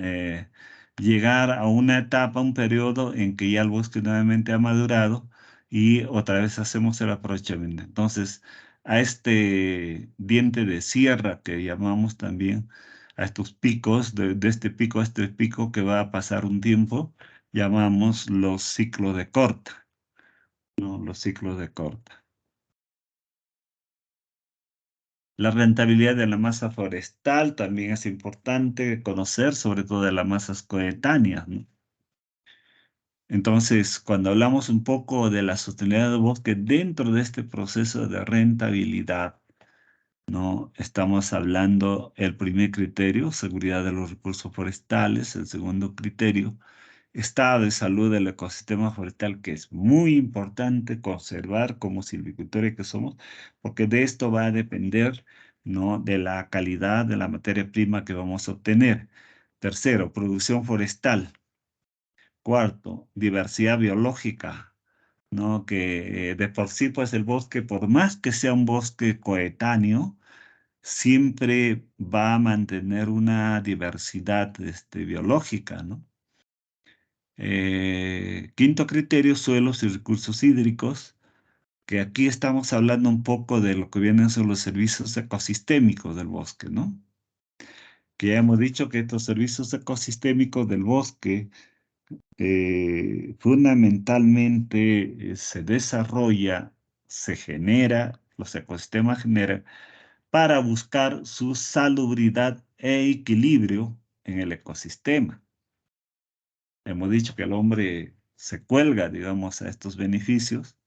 llegar a una etapa, un periodo en que ya el bosque nuevamente ha madurado y otra vez hacemos el aprovechamiento. Entonces, a este diente de sierra que llamamos también, a estos picos, de este pico a este pico que va a pasar un tiempo, llamamos los ciclos de corta, ¿no? Los ciclos de corta. La rentabilidad de la masa forestal también es importante conocer, sobre todo de las masas coetáneas, ¿no? Entonces, cuando hablamos un poco de la sostenibilidad del bosque dentro de este proceso de rentabilidad, ¿no? Estamos hablando el primer criterio, seguridad de los recursos forestales; el segundo criterio, estado de salud del ecosistema forestal, que es muy importante conservar como silvicultores que somos, porque de esto va a depender, ¿no? De la calidad de la materia prima que vamos a obtener. Tercero, producción forestal. Cuarto, diversidad biológica, ¿no? Que de por sí, pues el bosque, por más que sea un bosque coetáneo, siempre va a mantener una diversidad biológica, ¿no? Quinto criterio, suelos y recursos hídricos, que aquí estamos hablando un poco de lo que vienen a ser los servicios ecosistémicos del bosque, ¿no? Que ya hemos dicho que estos servicios ecosistémicos del bosque fundamentalmente se desarrolla, se genera, los ecosistemas generan para buscar su salubridad e equilibrio en el ecosistema. Hemos dicho que el hombre se cuelga, digamos, a estos beneficios,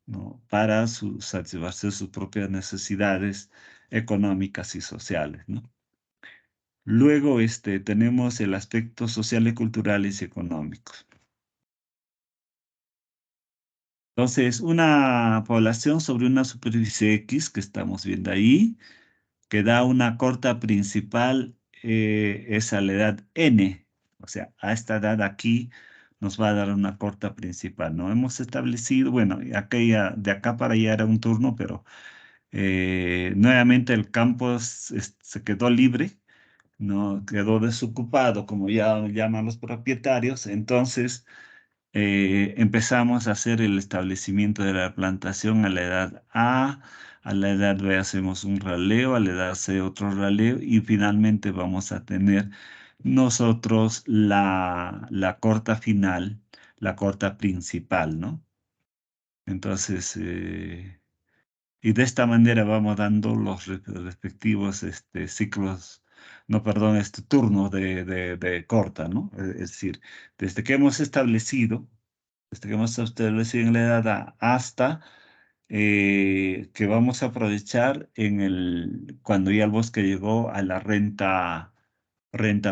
¿no? Para satisfacer sus propias necesidades económicas y sociales, ¿no? Luego, tenemos el aspecto sociales, culturales y económicos. Entonces, una población sobre una superficie X que estamos viendo ahí, que da una corta principal, es a la edad n. O sea, a esta edad aquí nos va a dar una corta principal, ¿no? Hemos establecido, bueno, de acá para allá era un turno, pero nuevamente el campo se quedó libre, ¿no? Quedó desocupado, como ya llaman los propietarios. Entonces empezamos a hacer el establecimiento de la plantación a la edad A la edad B hacemos un raleo, a la edad C otro raleo y finalmente vamos a tener nosotros la corta final, la corta principal, ¿no? Entonces, y de esta manera vamos dando los respectivos ciclos, no, perdón, turnos de corta, ¿no? Es decir, desde que hemos establecido, desde que hemos establecido en la edad A hasta que vamos a aprovechar cuando ya el bosque llegó a la renta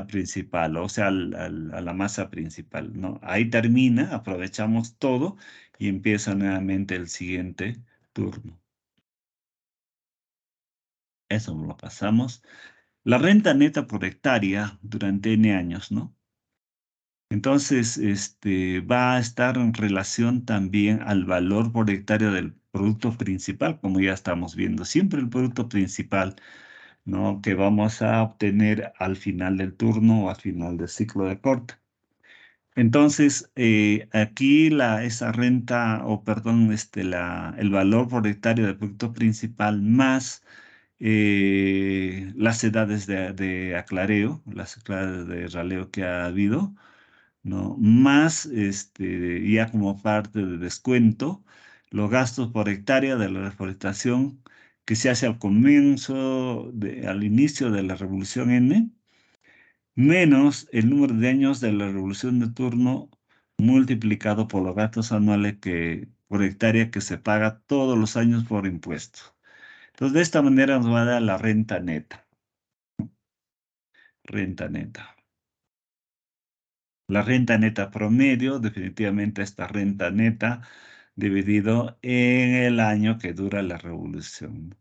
principal, o sea, a la masa principal, ¿no? Ahí termina, aprovechamos todo y empieza nuevamente el siguiente turno. Eso lo pasamos. La renta neta por hectárea durante N años, ¿no? Entonces, va a estar en relación también al valor por hectárea del producto principal, como ya estamos viendo. Siempre el producto principal, ¿no? Que vamos a obtener al final del turno o al final del ciclo de corte. Entonces, aquí esa renta, o perdón, el valor por hectárea del producto principal más las edades de aclareo, las edades de raleo que ha habido, ¿no? Más ya como parte de descuento, los gastos por hectárea de la reforestación que se hace al comienzo, al inicio de la Revolución N, menos el número de años de la Revolución de Turno multiplicado por los gastos anuales por hectárea que se paga todos los años por impuestos. Entonces, de esta manera nos va a dar la renta neta. Renta neta. La renta neta promedio, definitivamente esta renta neta dividido en el año que dura la revolución.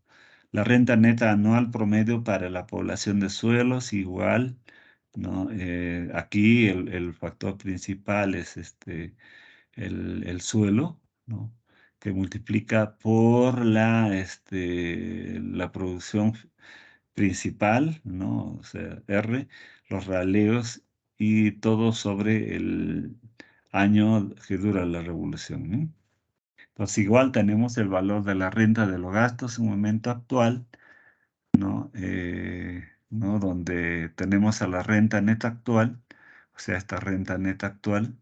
La renta neta anual promedio para la población de suelos igual, ¿no? Aquí el factor principal es el suelo, ¿no? Que multiplica por la producción principal, ¿no? O sea, R, los raleos y todo sobre el año que dura la revolución, ¿no? Entonces, igual tenemos el valor de la renta de los gastos en un momento actual, ¿no? ¿No? Donde tenemos a la renta neta actual, o sea, esta renta neta actual,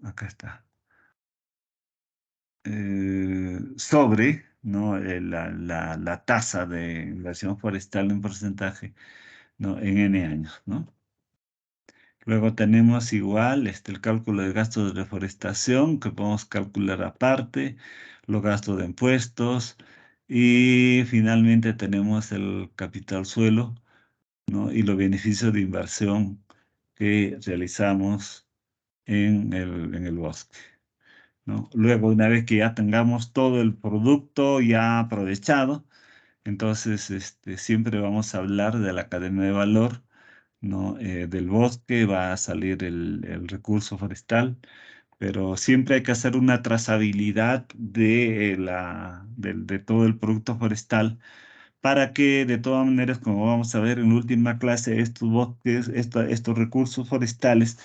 acá está, sobre, ¿no? La tasa de inversión forestal en porcentaje, ¿no? En N años, ¿no? Luego tenemos igual el cálculo de gastos de reforestación, que podemos calcular aparte, los gastos de impuestos, y finalmente tenemos el capital suelo, ¿no? Y los beneficios de inversión que realizamos en el bosque, ¿no? Luego, una vez que ya tengamos todo el producto ya aprovechado, entonces siempre vamos a hablar de la cadena de valor, ¿no? Del bosque va a salir el recurso forestal, pero siempre hay que hacer una trazabilidad de todo el producto forestal para que de todas maneras, como vamos a ver en la última clase, estos bosques, estos recursos forestales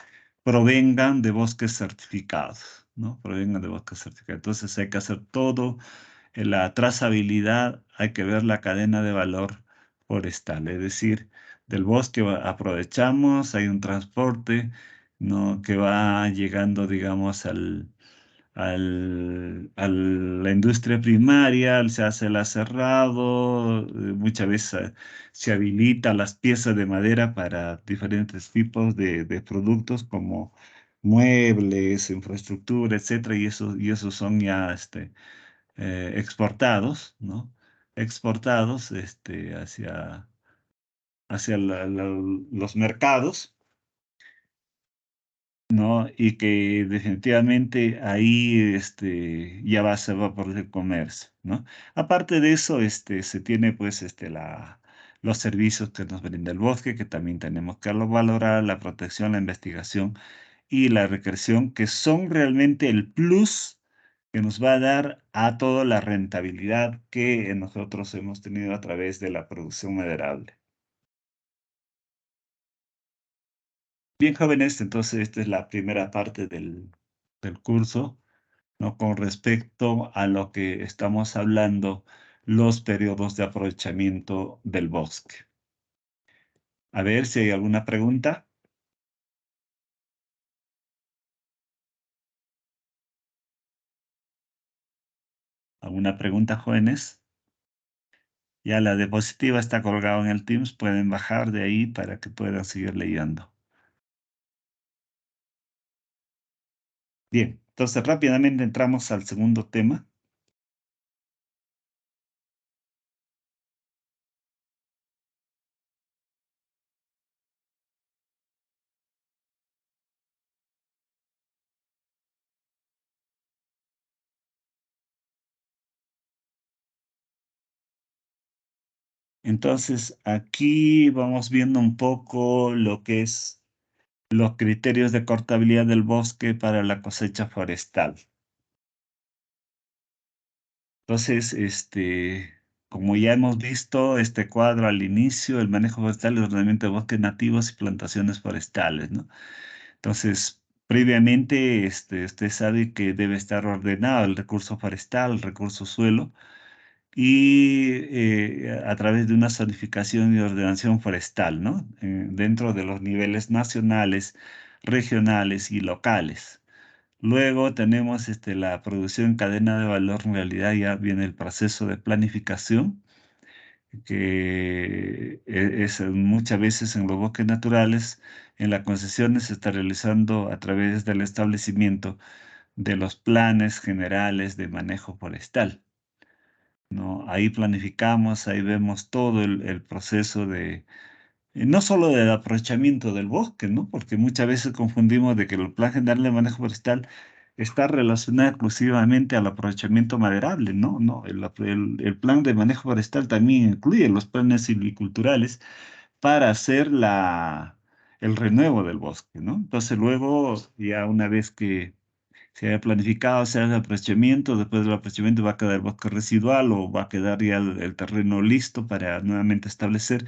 provengan de bosques certificados, ¿no? Provengan de bosques certificados. Entonces hay que hacer todo en la trazabilidad, hay que ver la cadena de valor forestal, es decir, del bosque aprovechamos, hay un transporte, ¿no? Que va llegando, digamos, a la industria primaria, se hace el aserrado, muchas veces se habilita las piezas de madera para diferentes tipos de productos como muebles, infraestructura, etcétera, y esos son ya exportados, ¿no? Exportados hacia los mercados, ¿no? Y que definitivamente ahí se va a poder comercio, ¿no? Aparte de eso, se tiene pues los servicios que nos brinda el bosque, que también tenemos que valorar, la protección, la investigación y la recreación, que son realmente el plus que nos va a dar a toda la rentabilidad que nosotros hemos tenido a través de la producción maderable. Bien, jóvenes, entonces esta es la primera parte del curso, ¿no? Con respecto a lo que estamos hablando, los periodos de aprovechamiento del bosque. A ver si hay alguna pregunta. ¿Alguna pregunta, jóvenes? Ya la diapositiva está colgada en el Teams, pueden bajar de ahí para que puedan seguir leyendo. Bien, entonces rápidamente entramos al segundo tema. Entonces, aquí vamos viendo un poco lo que es los criterios de cortabilidad del bosque para la cosecha forestal. Entonces, como ya hemos visto este cuadro al inicio, el manejo forestal, el ordenamiento de bosques nativos y plantaciones forestales, ¿no? Entonces, previamente, usted sabe que debe estar ordenado el recurso forestal, el recurso suelo, y a través de una zonificación y ordenación forestal, ¿no? Dentro de los niveles nacionales, regionales y locales. Luego tenemos la producción en cadena de valor. En realidad ya viene el proceso de planificación, que es muchas veces en los bosques naturales, en las concesiones se está realizando a través del establecimiento de los planes generales de manejo forestal, ¿no? Ahí planificamos, ahí vemos todo el proceso de, no solo del aprovechamiento del bosque, ¿no? Porque muchas veces confundimos de que el Plan General de Manejo Forestal está relacionado exclusivamente al aprovechamiento maderable, ¿no? No, el Plan de Manejo Forestal también incluye los planes silviculturales para hacer el renuevo del bosque, ¿no? Entonces luego, ya una vez que se haya planificado, se haga el aprovechamiento, después del aprovechamiento va a quedar el bosque residual o va a quedar ya el terreno listo para nuevamente establecer.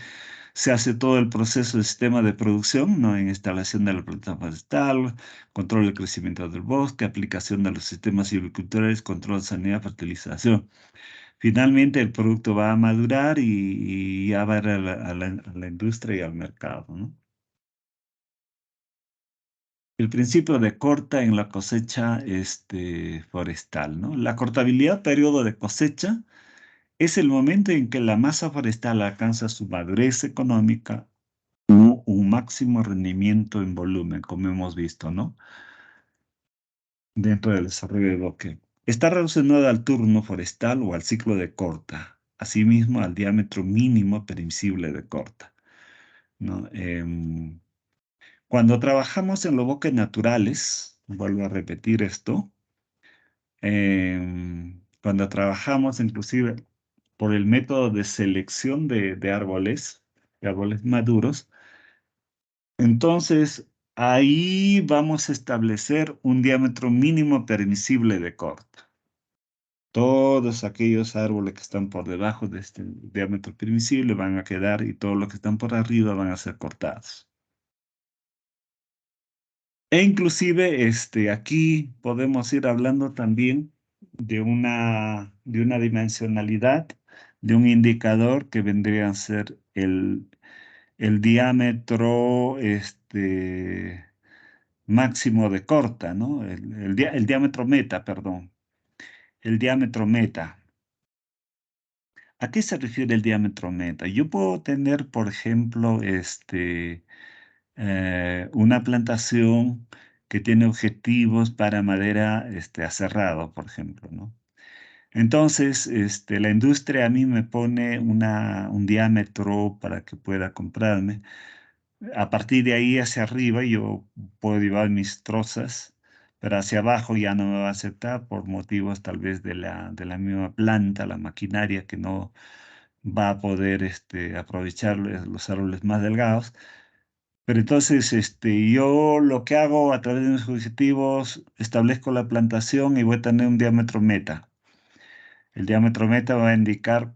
Se hace todo el proceso de sistema de producción, ¿no? En instalación de la planta forestal, control del crecimiento del bosque, aplicación de los sistemas silviculturales, control, sanidad, fertilización. Finalmente el producto va a madurar y ya va a ir a la industria y al mercado, ¿no? El principio de corta en la cosecha forestal, ¿no? La cortabilidad periodo de cosecha es el momento en que la masa forestal alcanza su madurez económica o un máximo rendimiento en volumen, como hemos visto, ¿no? Dentro del desarrollo del bosque. Está relacionada al turno forestal o al ciclo de corta, asimismo al diámetro mínimo permisible de corta, ¿no? Cuando trabajamos en los bosques naturales, vuelvo a repetir esto, cuando trabajamos inclusive por el método de selección de árboles maduros, entonces ahí vamos a establecer un diámetro mínimo permisible de corta. Todos aquellos árboles que están por debajo de este diámetro permisible van a quedar y todos los que están por arriba van a ser cortados. E inclusive aquí podemos ir hablando también de una dimensionalidad, de un indicador que vendría a ser el diámetro máximo de corta, ¿no? El diámetro meta, perdón. El diámetro meta. ¿A qué se refiere el diámetro meta? Yo puedo tener, por ejemplo, una plantación que tiene objetivos para madera aserrado, por ejemplo, ¿no? Entonces, la industria a mí me pone un diámetro para que pueda comprarme. A partir de ahí hacia arriba yo puedo llevar mis trozas, pero hacia abajo ya no me va a aceptar por motivos tal vez de la misma planta, la maquinaria va a poder aprovechar los árboles más delgados. Pero entonces, yo lo que hago a través de mis objetivos, establezco la plantación y voy a tener un diámetro meta. El diámetro meta va a indicar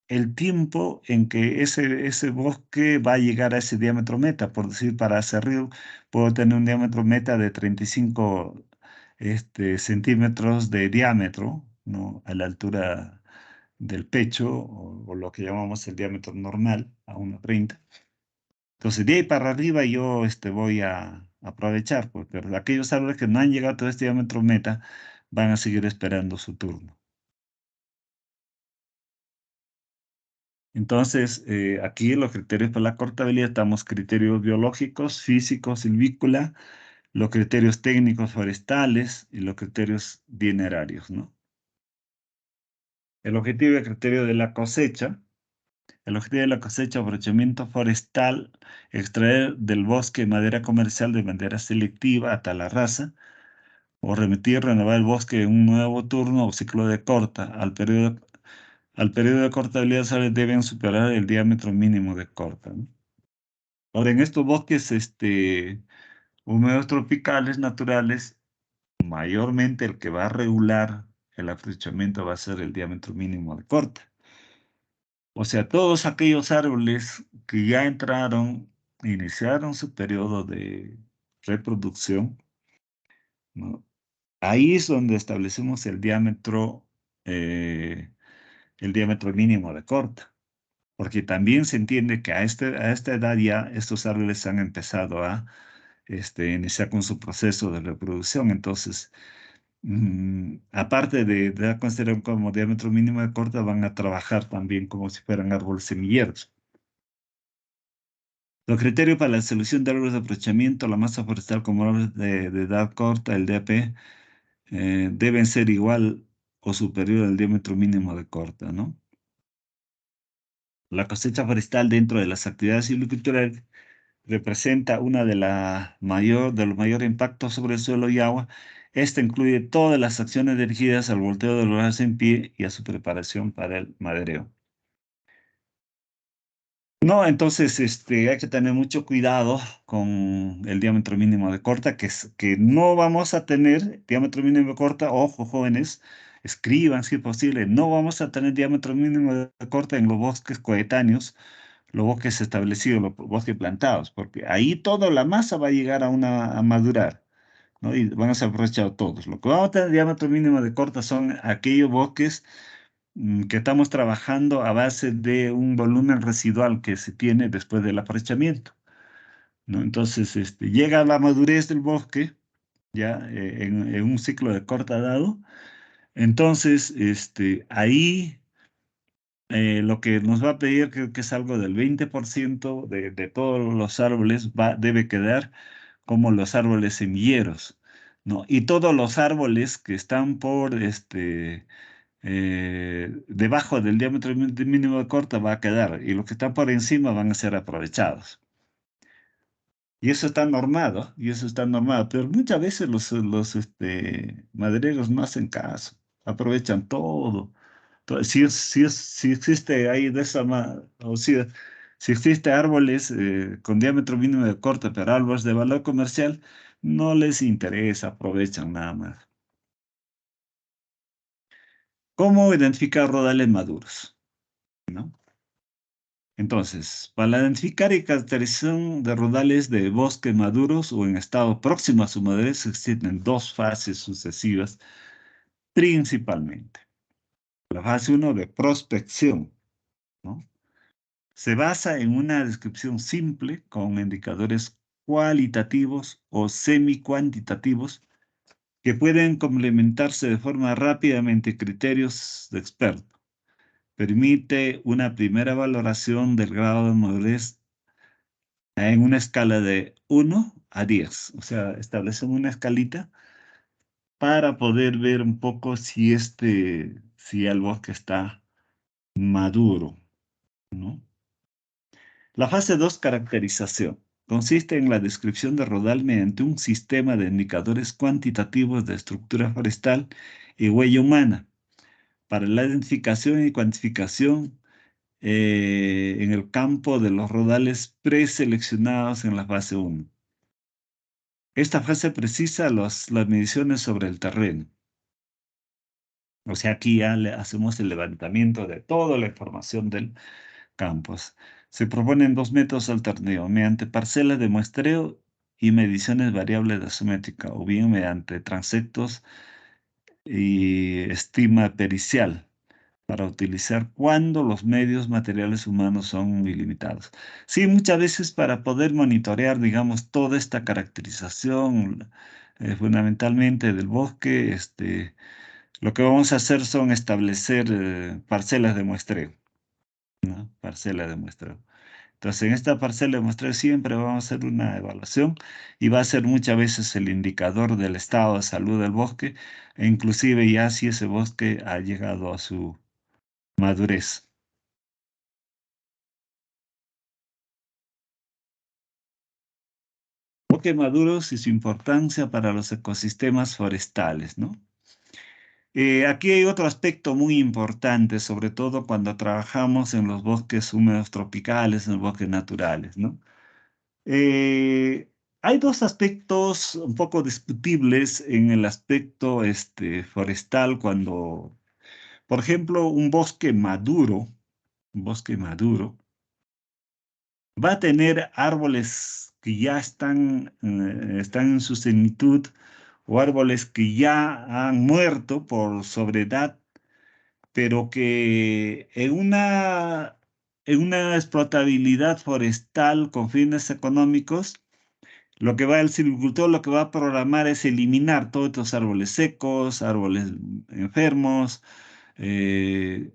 el tiempo en que ese bosque va a llegar a ese diámetro meta. Por decir, para Cerril puedo tener un diámetro meta de 35 centímetros de diámetro, ¿no? A la altura del pecho, o lo que llamamos el diámetro normal, a 1,30. Entonces, de ahí para arriba yo voy a aprovechar, pues, pero aquellos árboles que no han llegado a todo este diámetro meta van a seguir esperando su turno. Entonces, aquí los criterios para la cortabilidad estamos criterios biológicos, físicos, silvícola, los criterios técnicos forestales y los criterios dinerarios, ¿no? El objetivo y el criterio de la cosecha. El objetivo de la cosecha, aprovechamiento forestal, extraer del bosque madera comercial de manera selectiva a tal raza, o remitir, renovar el bosque en un nuevo turno o ciclo de corta. Al periodo de cortabilidad solo deben superar el diámetro mínimo de corta, ¿no? Ahora, en estos bosques húmedos tropicales naturales, mayormente el que va a regular el aprovechamiento va a ser el diámetro mínimo de corta. O sea, todos aquellos árboles que ya entraron, iniciaron su periodo de reproducción, ¿no? Ahí es donde establecemos eh, el diámetro mínimo de corta, porque también se entiende que a esta edad ya estos árboles han empezado a iniciar con su proceso de reproducción. Entonces, aparte de dar considerado como diámetro mínimo de corta, van a trabajar también como si fueran árboles semilleros. Los criterios para la selección de árboles de aprovechamiento, la masa forestal como árboles de edad corta, el DAP, deben ser igual o superior al diámetro mínimo de corta, ¿no? La cosecha forestal dentro de las actividades silviculturales representa una de los mayores impactos sobre el suelo y agua. Esta incluye todas las acciones dirigidas al volteo de los árboles en pie y a su preparación para el madereo. No, entonces hay que tener mucho cuidado con el diámetro mínimo de corta, que no vamos a tener diámetro mínimo de corta. Ojo, jóvenes, escriban si es posible, no vamos a tener diámetro mínimo de corta en los bosques coetáneos, los bosques establecidos, los bosques plantados, porque ahí toda la masa va a llegar a madurar, ¿no? Y van a ser aprovechados todos. Lo que vamos a tener diámetro mínimo de corta son aquellos bosques que estamos trabajando a base de un volumen residual que se tiene después del aprovechamiento, ¿no? Entonces, llega la madurez del bosque, ya en un ciclo de corta dado. Entonces, ahí lo que nos va a pedir, creo que es algo del 20% de todos los árboles debe quedar como los árboles semilleros, ¿no? Y todos los árboles que están por debajo del diámetro mínimo de corta va a quedar y los que están por encima van a ser aprovechados. Y eso está normado, pero muchas veces los madereros no hacen caso, aprovechan todo. Si existe ahí de esa o sea, si existe árboles con diámetro mínimo de corta, pero árboles de valor comercial, no les interesa, aprovechan nada más. ¿Cómo identificar rodales maduros? ¿No? Entonces, para la identificar y caracterización de rodales de bosques maduros o en estado próximo a su madurez, existen dos fases sucesivas principalmente. La fase 1 de prospección, ¿no? Se basa en una descripción simple con indicadores cualitativos o semi-cuantitativos que pueden complementarse de forma rápidamente criterios de experto. Permite una primera valoración del grado de madurez en una escala de 1 a 10. O sea, establecemos una escalita para poder ver un poco si el bosque está maduro, ¿no? La fase 2, caracterización. Consiste en la descripción de rodal mediante un sistema de indicadores cuantitativos de estructura forestal y huella humana para la identificación y cuantificación en el campo de los rodales preseleccionados en la fase 1. Esta fase precisa las mediciones sobre el terreno. O sea, aquí ya hacemos el levantamiento de toda la información del campo. Se proponen dos métodos alternativos, mediante parcelas de muestreo y mediciones variables de su métrica, o bien mediante transectos y estima pericial, para utilizar cuando los medios materiales humanos son ilimitados. Sí, muchas veces para poder monitorear, digamos, toda esta caracterización, fundamentalmente del bosque, lo que vamos a hacer son establecer parcelas de muestreo, ¿no? Parcela de muestreo. Entonces, en esta parcela de muestreo siempre vamos a hacer una evaluación y va a ser muchas veces el indicador del estado de salud del bosque, e inclusive ya si ese bosque ha llegado a su madurez. Bosques maduros y su importancia para los ecosistemas forestales, ¿no? Aquí hay otro aspecto muy importante, sobre todo cuando trabajamos en los bosques húmedos tropicales, en los bosques naturales, ¿no? Eh, Hay dos aspectos un poco discutibles en el aspecto forestal cuando, por ejemplo, un bosque maduro, va a tener árboles que ya están en su senitud o árboles que ya han muerto por sobredad, pero que en una explotabilidad forestal con fines económicos, el silvicultor lo que va a programar es eliminar todos estos árboles secos, árboles enfermos, eh,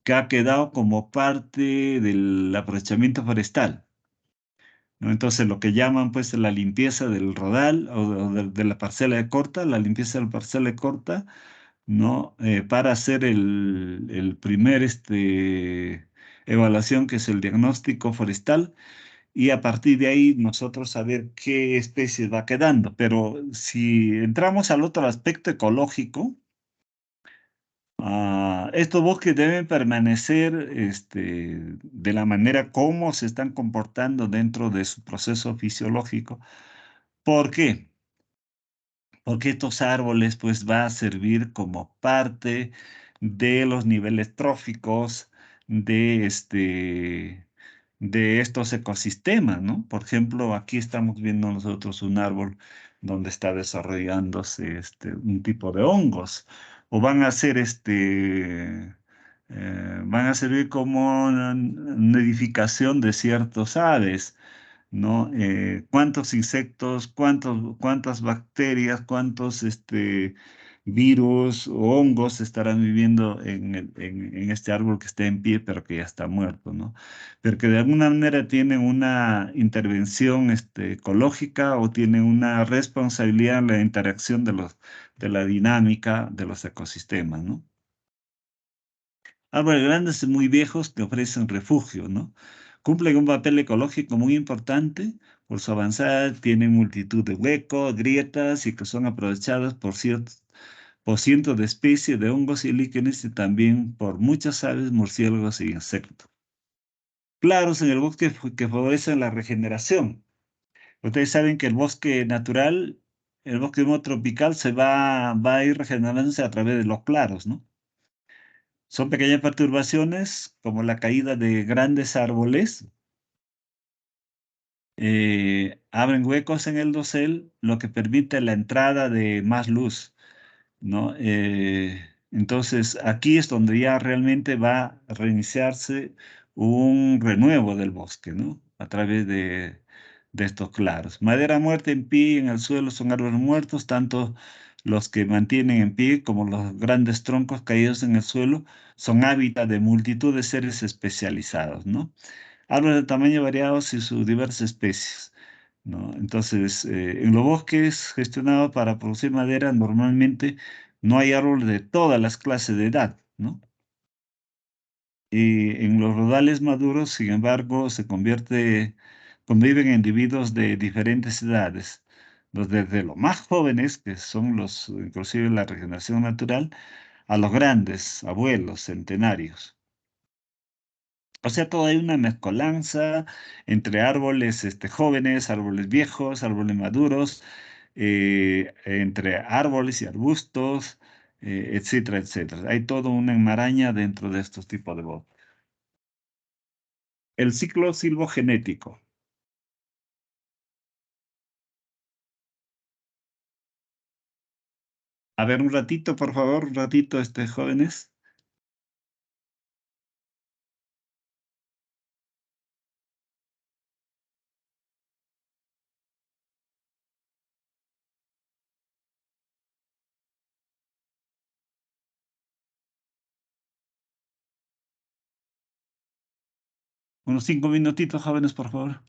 que ha quedado como parte del aprovechamiento forestal, ¿no? Entonces, lo que llaman pues la limpieza del rodal o de la parcela de corta, la limpieza de la parcela de corta, ¿no? Para hacer el primer evaluación, que es el diagnóstico forestal, y a partir de ahí nosotros saber qué especies va quedando. Pero si entramos al otro aspecto ecológico, estos bosques deben permanecer de la manera como se están comportando dentro de su proceso fisiológico. ¿Por qué? Porque estos árboles pues va a servir como parte de los niveles tróficos de estos ecosistemas, ¿no? Por ejemplo, aquí estamos viendo nosotros un árbol donde está desarrollándose un tipo de hongos, o van a servir como una edificación de ciertos aves, ¿no? Cuántos insectos, cuántas bacterias, cuántos virus o hongos estarán viviendo en este árbol que está en pie, pero que ya está muerto, ¿no? Pero que de alguna manera tienen una intervención ecológica, o tienen una responsabilidad en la interacción de la dinámica de los ecosistemas, ¿no? Árboles grandes y muy viejos que ofrecen refugio, ¿no? Cumplen un papel ecológico muy importante por su avanzada, tienen multitud de huecos, grietas, y que son aprovechadas por cientos de especies de hongos y líquenes, y también por muchas aves, murciélagos y insectos. Claros en el bosque que favorecen la regeneración. Ustedes saben que el bosque húmedo tropical va a ir regenerándose a través de los claros, ¿no? Son pequeñas perturbaciones como la caída de grandes árboles, abren huecos en el dosel, lo que permite la entrada de más luz, ¿no? Entonces, aquí es donde ya realmente va a reiniciarse un renuevo del bosque, ¿no? A través de estos claros. Madera muerta en pie en el suelo son árboles muertos, tanto los que mantienen en pie como los grandes troncos caídos en el suelo son hábitat de multitud de seres especializados, ¿no? Árboles de tamaño variados y sus diversas especies, ¿no? Entonces, en los bosques gestionados para producir madera, normalmente no hay árboles de todas las clases de edad, ¿no? Y en los rodales maduros, sin embargo, conviven individuos de diferentes edades, desde los más jóvenes, que son inclusive la regeneración natural, a los grandes, abuelos, centenarios. O sea, todo hay una mezcolanza entre árboles jóvenes, árboles viejos, árboles maduros, entre árboles y arbustos, etcétera, etcétera. Hay toda una enmaraña dentro de estos tipos de bosques. El ciclo silvogenético. A ver, un ratito, por favor, un ratito, jóvenes. Unos 5 minutitos, jóvenes, por favor.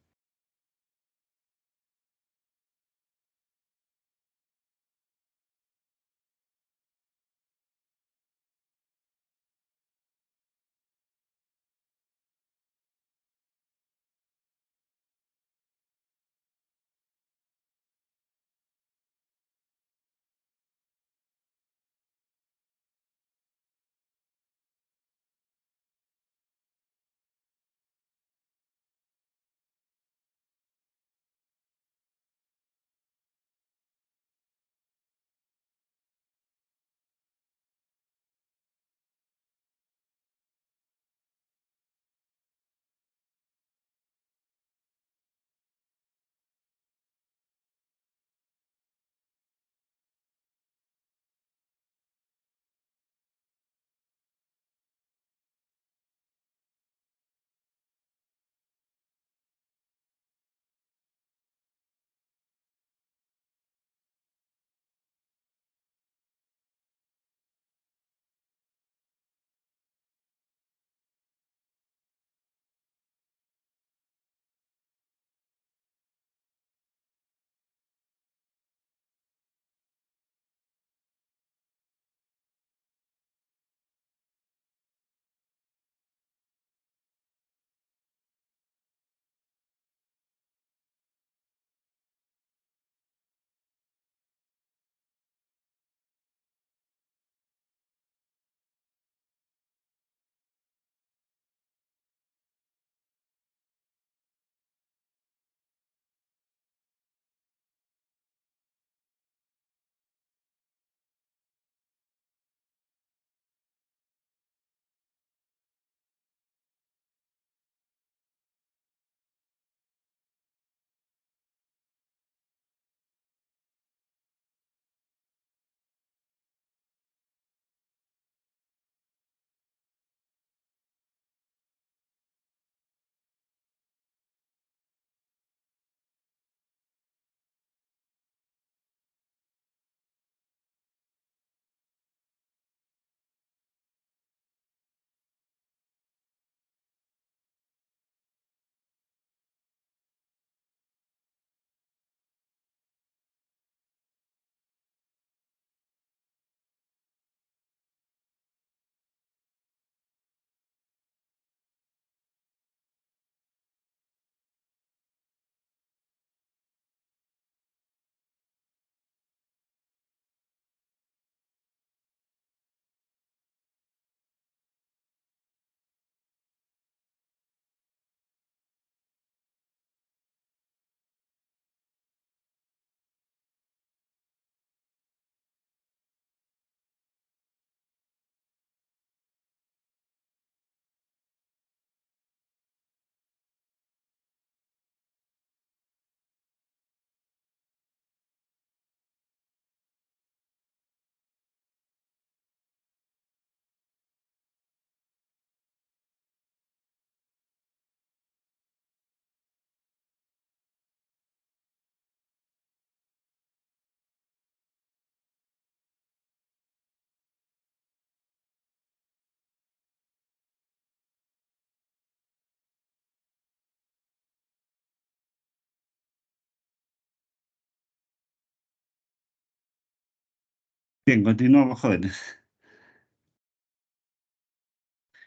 Bien, continuamos, jóvenes.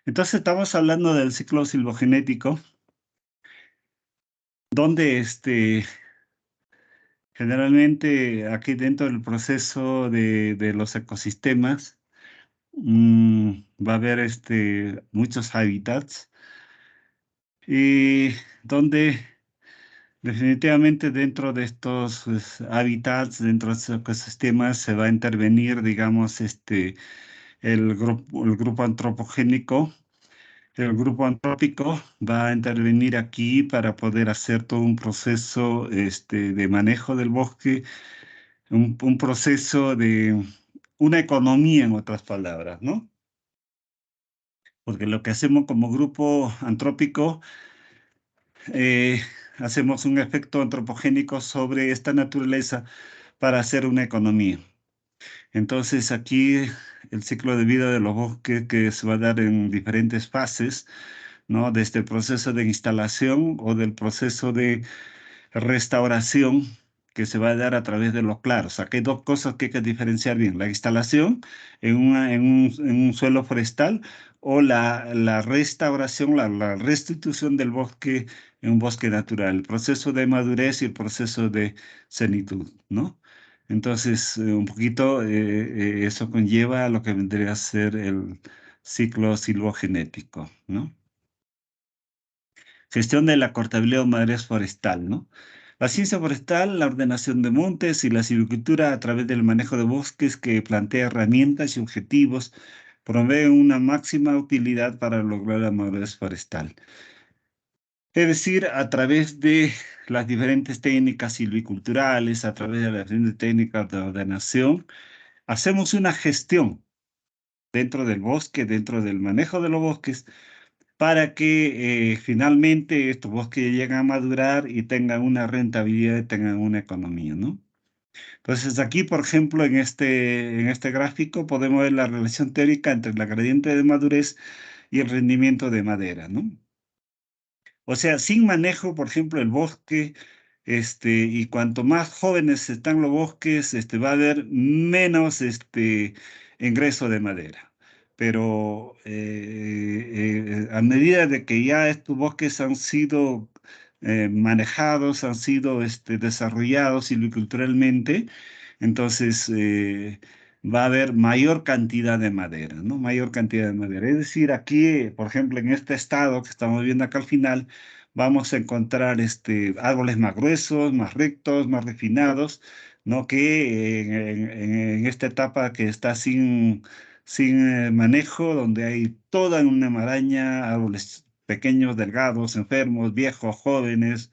Entonces, estamos hablando del ciclo silvogenético, donde generalmente aquí dentro del proceso de los ecosistemas va a haber muchos hábitats. y donde definitivamente dentro de estos pues, hábitats, dentro de estos ecosistemas, se va a intervenir, digamos, el grupo antropogénico. El grupo antrópico va a intervenir aquí para poder hacer todo un proceso de manejo del bosque, un proceso de una economía, en otras palabras, ¿no? Porque lo que hacemos como grupo antrópico, eh, hacemos un efecto antropogénico sobre esta naturaleza para hacer una economía. Entonces aquí el ciclo de vida de los bosques que se va a dar en diferentes fases, ¿no? Desde el proceso de instalación o del proceso de restauración que se va a dar a través de los claros. Aquí hay dos cosas que hay que diferenciar bien: la instalación en un suelo forestal o la restauración, la restitución del bosque en un bosque natural, el proceso de madurez y el proceso de senitud, ¿no? Entonces, un poquito eso conlleva a lo que vendría a ser el ciclo silvogenético, ¿no? Gestión de la cortabilidad de madurez forestal, ¿no? La ciencia forestal, la ordenación de montes y la silvicultura a través del manejo de bosques que plantea herramientas y objetivos provee una máxima utilidad para lograr la madurez forestal. Es decir, a través de las diferentes técnicas silviculturales, a través de las diferentes técnicas de ordenación, hacemos una gestión dentro del bosque, dentro del manejo de los bosques, para que finalmente estos bosques lleguen a madurar y tengan una rentabilidad y tengan una economía, ¿no? Entonces aquí, por ejemplo, en este gráfico podemos ver la relación teórica entre la gradiente de madurez y el rendimiento de madera, ¿no? O sea, sin manejo, por ejemplo, el bosque, y cuanto más jóvenes están los bosques, va a haber menos, ingreso de madera. Pero a medida de que ya estos bosques han sido manejados, han sido desarrollados silviculturalmente, entonces va a haber mayor cantidad de madera, ¿no? Mayor cantidad de madera. Es decir, aquí, por ejemplo, en este estado que estamos viendo acá al final, vamos a encontrar árboles más gruesos, más rectos, más refinados, ¿no? Que en esta etapa que está sin manejo, donde hay toda una maraña, árboles pequeños, delgados, enfermos, viejos, jóvenes,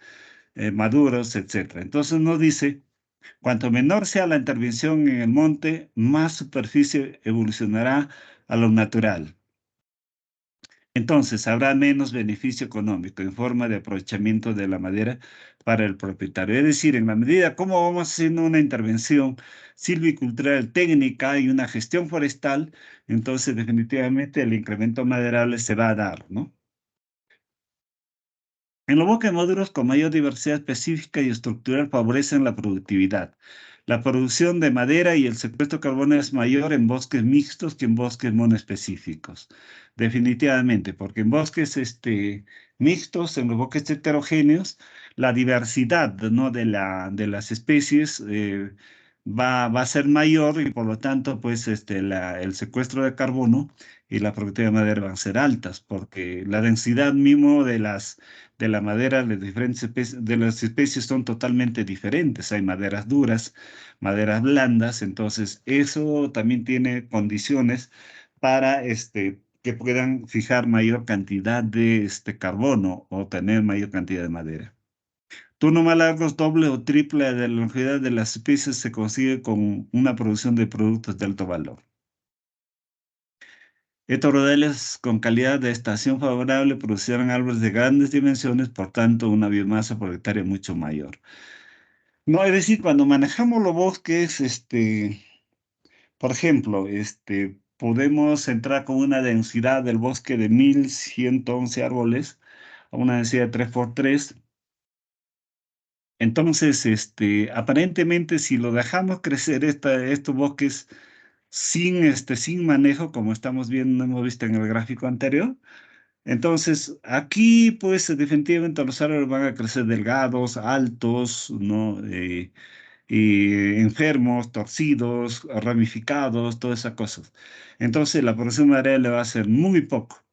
maduros, etcétera. Entonces nos dice: cuanto menor sea la intervención en el monte, más superficie evolucionará a lo natural. Entonces, habrá menos beneficio económico en forma de aprovechamiento de la madera para el propietario. Es decir, en la medida como vamos haciendo una intervención silvicultural técnica y una gestión forestal, entonces definitivamente el incremento maderable se va a dar, ¿no? En los bosques maduros con mayor diversidad específica y estructural favorecen la productividad. La producción de madera y el secuestro de carbono es mayor en bosques mixtos que en bosques monoespecíficos. Definitivamente, porque en bosques mixtos, en los bosques heterogéneos, la diversidad, ¿no? de las especies va a ser mayor y por lo tanto, pues, el secuestro de carbono y la productividad de madera van a ser altas, porque la densidad mismo de la madera de diferentes especies, de las especies son totalmente diferentes. Hay maderas duras, maderas blandas, entonces eso también tiene condiciones para que puedan fijar mayor cantidad de carbono o tener mayor cantidad de madera. Turno más largos, doble o triple de la longevidad de las especies se consigue con una producción de productos de alto valor. Estos rodales con calidad de estación favorable producieron árboles de grandes dimensiones, por tanto, una biomasa por hectárea mucho mayor. No, es decir, cuando manejamos los bosques, por ejemplo, podemos entrar con una densidad del bosque de 1111 árboles a una densidad de 3 por 3. Entonces, aparentemente, si lo dejamos crecer estos bosques sin manejo, como estamos viendo, hemos visto en el gráfico anterior, entonces, aquí, pues, definitivamente los árboles van a crecer delgados, altos, ¿no? Y enfermos, torcidos, ramificados, todas esas cosas. Entonces, la producción de madera le va a ser muy poco.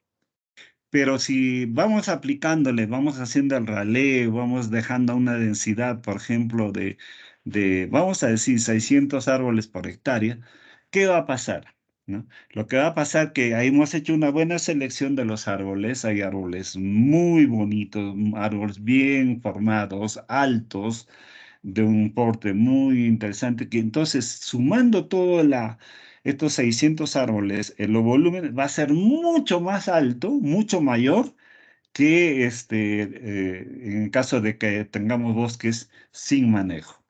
Pero si vamos aplicándole, vamos haciendo el raleo, vamos dejando una densidad, por ejemplo, vamos a decir, 600 árboles por hectárea, ¿qué va a pasar? ¿No? Lo que va a pasar que ahí hemos hecho una buena selección de los árboles. Hay árboles muy bonitos, árboles bien formados, altos, de un porte muy interesante, que entonces sumando estos 600 árboles, el volumen va a ser mucho más alto, mucho mayor que en el caso de que tengamos bosques sin manejo.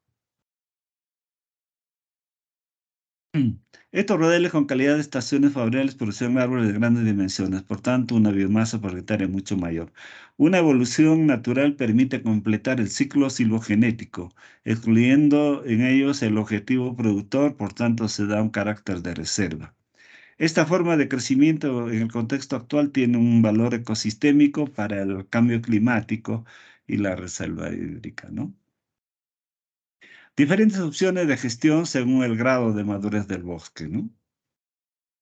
Estos rodeles con calidad de estaciones favorables producen árboles de grandes dimensiones, por tanto, una biomasa por hectárea mucho mayor. Una evolución natural permite completar el ciclo silvogenético, excluyendo en ellos el objetivo productor, por tanto, se da un carácter de reserva. Esta forma de crecimiento en el contexto actual tiene un valor ecosistémico para el cambio climático y la reserva hídrica, ¿no? Diferentes opciones de gestión según el grado de madurez del bosque, ¿no?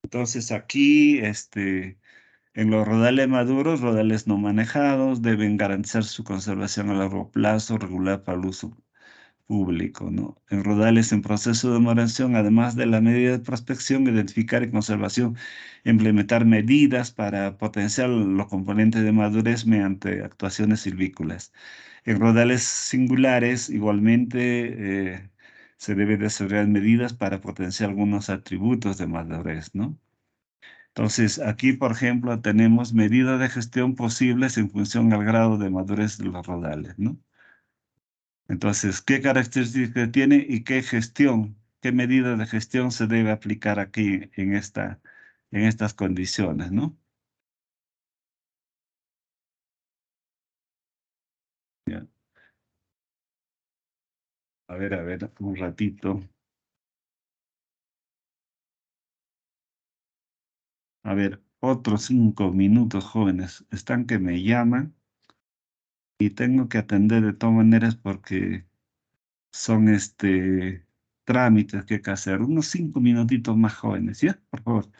Entonces aquí, en los rodales maduros, rodales no manejados, deben garantizar su conservación a largo plazo, regular para el uso público, ¿no? En rodales en proceso de maduración, además de la medida de prospección, identificar y conservación, implementar medidas para potenciar los componentes de madurez mediante actuaciones silvícolas. En rodales singulares, igualmente, se debe desarrollar medidas para potenciar algunos atributos de madurez, ¿no? Entonces, aquí, por ejemplo, tenemos medidas de gestión posibles en función al grado de madurez de los rodales, ¿no? Entonces, ¿qué características tiene y qué gestión, qué medida de gestión se debe aplicar aquí en estas condiciones, ¿no? Ya. A ver, un ratito. A ver, otros 5 minutos, jóvenes. Están que me llaman y tengo que atender de todas maneras porque son trámites que hay que hacer. Unos 5 minutitos más, jóvenes, ¿ya? Por favor.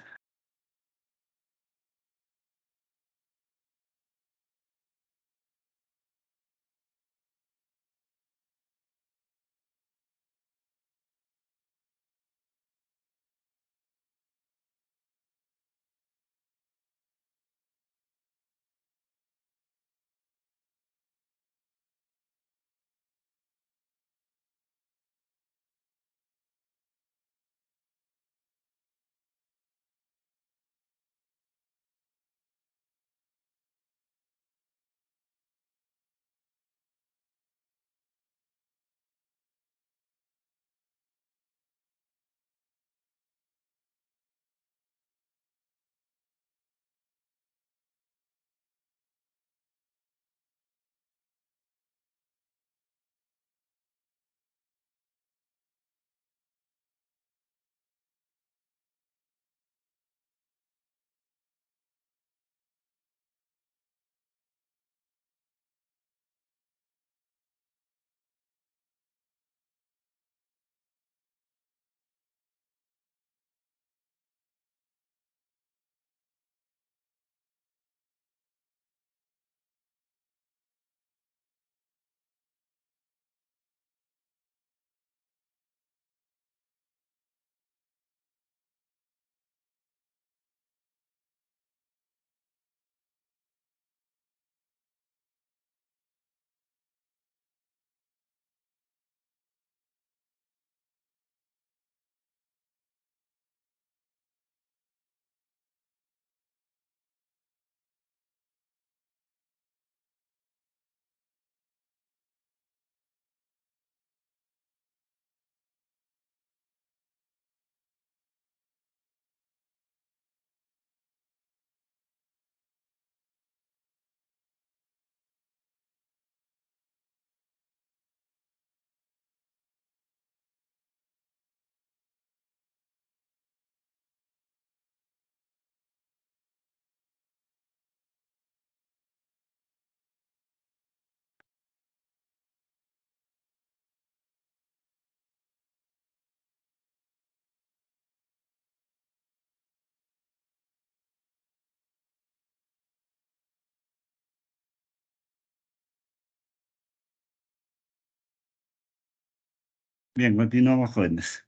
Bien, continuamos, jóvenes.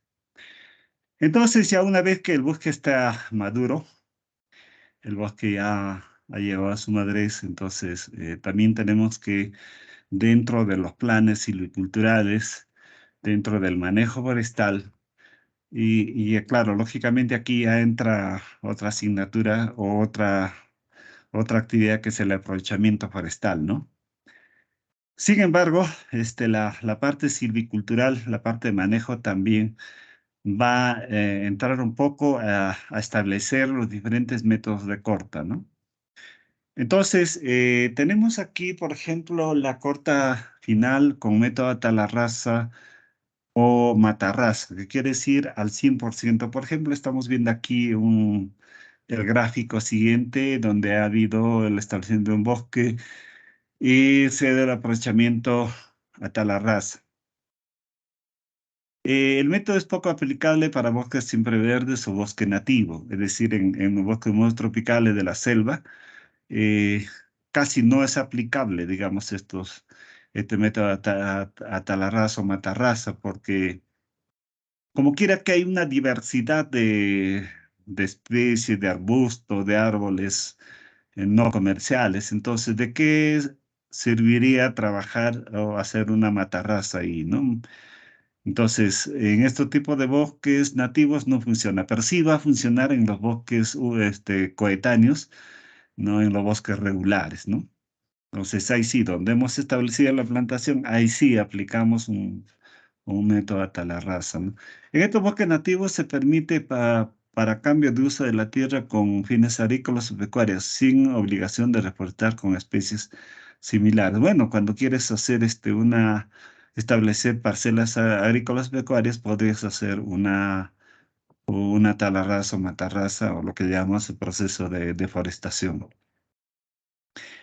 Entonces, ya una vez que el bosque está maduro, el bosque ya ha llegado a su madurez, entonces también tenemos que, dentro de los planes silviculturales, dentro del manejo forestal, claro, lógicamente aquí ya entra otra asignatura o otra actividad que es el aprovechamiento forestal, ¿no? Sin embargo, la parte silvicultural, la parte de manejo también va a entrar un poco a establecer los diferentes métodos de corta, ¿no? Entonces, tenemos aquí, por ejemplo, la corta final con método Atalarraza o Matarraza, que quiere decir al 100%. Por ejemplo, estamos viendo aquí el gráfico siguiente, donde ha habido el establecimiento de un bosque y se da el aprovechamiento Atalarraza. El método es poco aplicable para bosques siempreverdes o bosque nativo, es decir, en bosques muy tropicales de la selva, eh, casi no es aplicable, digamos, este método Atalarraza o Matarraza, porque como quiera que hay una diversidad de especies, de arbustos, de árboles no comerciales, entonces, ¿de qué serviría trabajar o hacer una matarraza ahí, ¿no? Entonces, en este tipo de bosques nativos no funciona, pero sí va a funcionar en los bosques coetáneos, no en los bosques regulares, ¿no? Entonces, ahí sí, donde hemos establecido la plantación, ahí sí aplicamos un método a la raza, ¿no? En estos bosques nativos se permite para cambio de uso de la tierra con fines agrícolas o pecuarios, sin obligación de reforestar con especies similares. Bueno, cuando quieres hacer establecer parcelas agrícolas pecuarias, podrías hacer una talarraza o matarraza o lo que llamamos el proceso de deforestación.